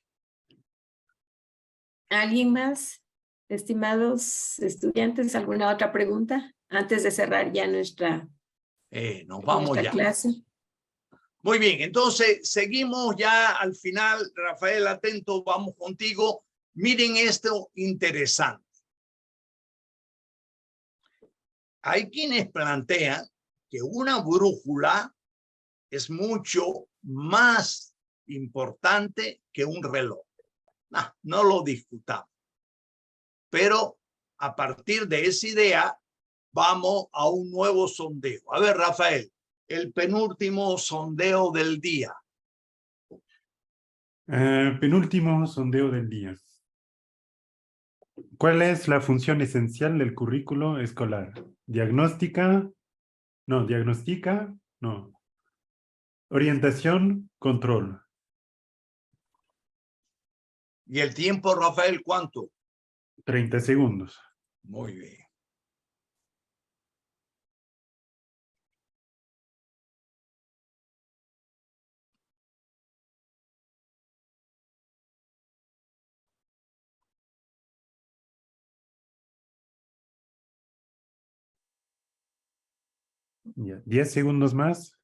[SPEAKER 1] ¿Alguien más? Estimados estudiantes, ¿alguna otra pregunta? Antes de cerrar ya nuestra clase.
[SPEAKER 2] Muy bien, entonces seguimos ya al final. Rafael, atento, vamos contigo. Miren esto interesante. Hay quienes plantean que una brújula es mucho más importante que un reloj. No lo discutamos. Pero a partir de esa idea, vamos a un nuevo sondeo. A ver, Rafael, el penúltimo sondeo del día.
[SPEAKER 3] Penúltimo sondeo del día. ¿Cuál es la función esencial del currículo escolar? ¿Diagnostica? No, diagnostica, no. Orientación, control.
[SPEAKER 2] ¿Y el tiempo, Rafael, cuánto?
[SPEAKER 3] 30 segundos.
[SPEAKER 2] Muy bien.
[SPEAKER 3] Ya, 10 segundos más.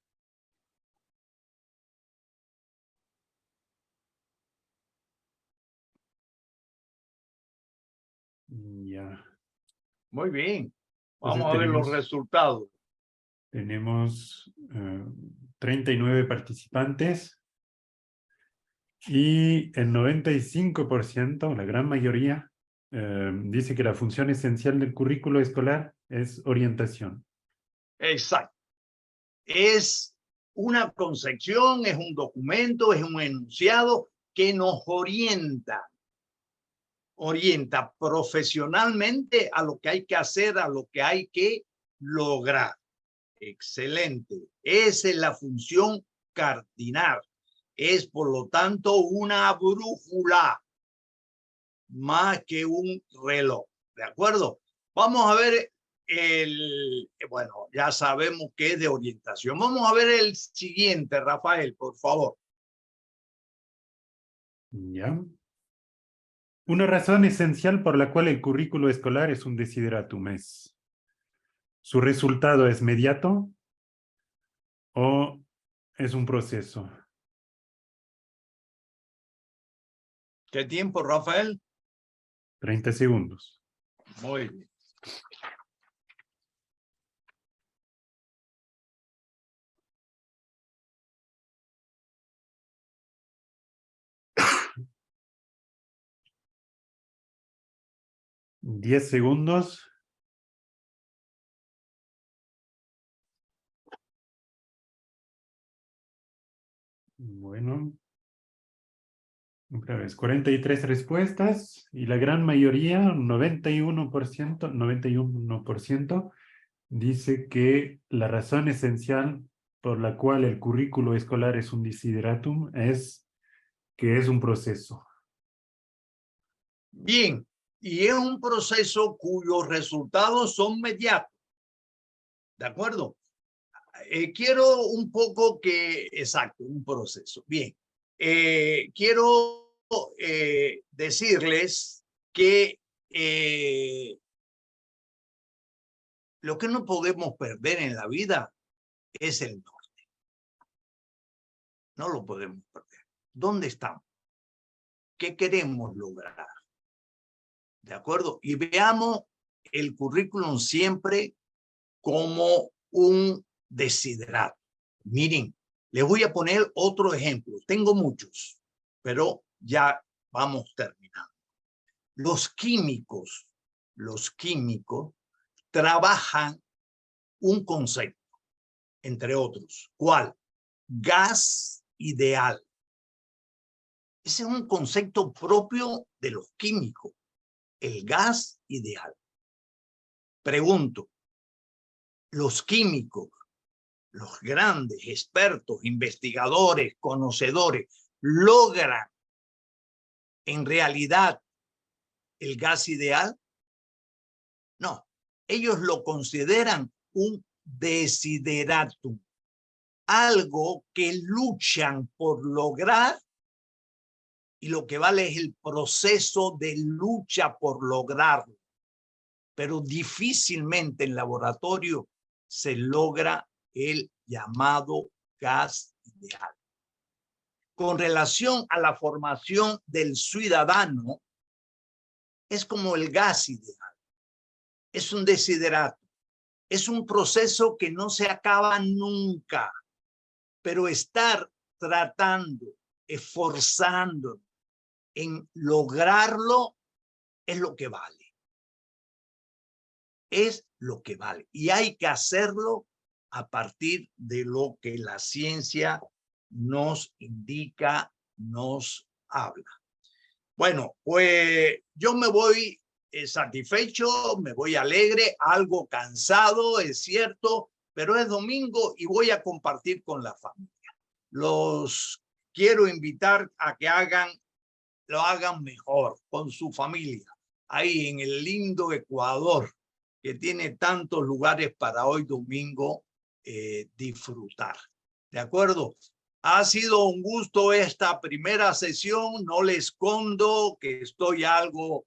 [SPEAKER 3] Ya.
[SPEAKER 2] Muy bien.
[SPEAKER 3] Entonces
[SPEAKER 2] Vamos a ver los resultados.
[SPEAKER 3] Tenemos 39 participantes y el 95%, la gran mayoría, dice que la función esencial del currículo escolar es orientación.
[SPEAKER 2] Exacto. Es una concepción, es un documento, es un enunciado que nos orienta profesionalmente a lo que hay que hacer, a lo que hay que lograr. Excelente. Esa es la función cardinal. Es, por lo tanto, una brújula más que un reloj. ¿De acuerdo? Vamos a ver bueno, ya sabemos que es de orientación. Vamos a ver el siguiente, Rafael, por favor.
[SPEAKER 3] Ya. Una razón esencial por la cual el currículo escolar es un desideratum es: ¿su resultado es inmediato o es un proceso?
[SPEAKER 2] ¿Qué tiempo, Rafael?
[SPEAKER 3] 30 segundos.
[SPEAKER 2] Muy bien.
[SPEAKER 3] Diez segundos. Bueno. Otra vez, 43 respuestas y la gran mayoría, 91%, dice que la razón esencial por la cual el currículo escolar es un desideratum es que es un proceso.
[SPEAKER 2] Bien, y es un proceso cuyos resultados son mediatos. ¿De acuerdo? Quiero un poco exacto, un proceso. Bien, quiero decirles que lo que no podemos perder en la vida es el norte. No lo podemos perder. ¿Dónde estamos? ¿Qué queremos lograr? ¿De acuerdo? Y veamos el currículum siempre como un desiderato. Miren, les voy a poner otro ejemplo. Tengo muchos, pero ya vamos terminando. Los químicos trabajan un concepto, entre otros. ¿Cuál? Gas ideal. Ese es un concepto propio de los químicos, el gas ideal. Pregunto, los químicos, los grandes expertos, investigadores, conocedores, logran en realidad el gas ideal? No, ellos lo consideran un desideratum, algo que luchan por lograr, y lo que vale es el proceso de lucha por lograrlo. Pero difícilmente en laboratorio se logra el llamado gas ideal. Con relación a la formación del ciudadano, es como el gas ideal. Es un desiderato. Es un proceso que no se acaba nunca. Pero estar tratando, esforzando en lograrlo es lo que vale. Es lo que vale. Y hay que hacerlo a partir de lo que la ciencia nos indica, nos habla. Bueno, pues yo me voy satisfecho, me voy alegre, algo cansado, es cierto, pero es domingo y voy a compartir con la familia. Los quiero invitar a que lo hagan mejor con su familia, ahí en el lindo Ecuador, que tiene tantos lugares para hoy domingo disfrutar. ¿De acuerdo? Ha sido un gusto esta primera sesión. No les escondo que estoy algo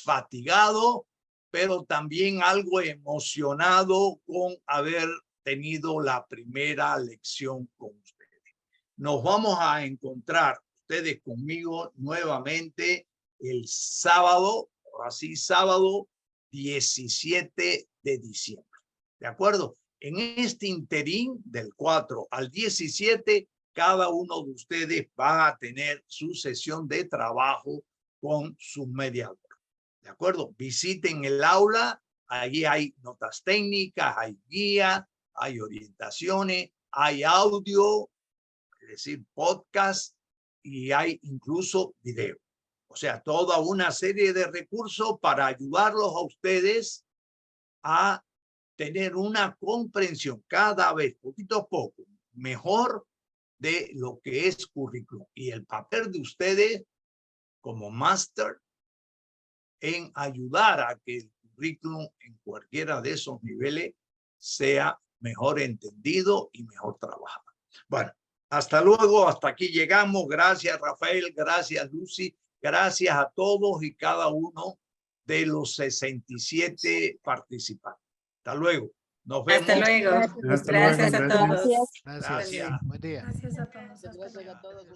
[SPEAKER 2] fatigado, pero también algo emocionado con haber tenido la primera lección con ustedes. Nos vamos a encontrar ustedes conmigo nuevamente el sábado, ahora sí, sábado 17 de diciembre. ¿De acuerdo? En este interín del 4 al 17, cada uno de ustedes va a tener su sesión de trabajo con su mediador. ¿De acuerdo? Visiten el aula, allí hay notas técnicas, hay guía, hay orientaciones, hay audio, es decir, podcast, y hay incluso video. O sea, toda una serie de recursos para ayudarlos a ustedes a tener una comprensión cada vez, poquito a poco, mejor de lo que es currículum. Y el papel de ustedes como máster en ayudar a que el currículum en cualquiera de esos niveles sea mejor entendido y mejor trabajado. Bueno, hasta luego, hasta aquí llegamos. Gracias, Rafael, gracias, Lucy, gracias a todos y cada uno de los 67 participantes. Hasta luego. Nos vemos.
[SPEAKER 1] Hasta luego.
[SPEAKER 3] Hasta
[SPEAKER 1] Gracias
[SPEAKER 3] luego.
[SPEAKER 1] a todos.
[SPEAKER 7] Gracias. Buen día.
[SPEAKER 4] Gracias a todos.
[SPEAKER 7] Gracias a todos.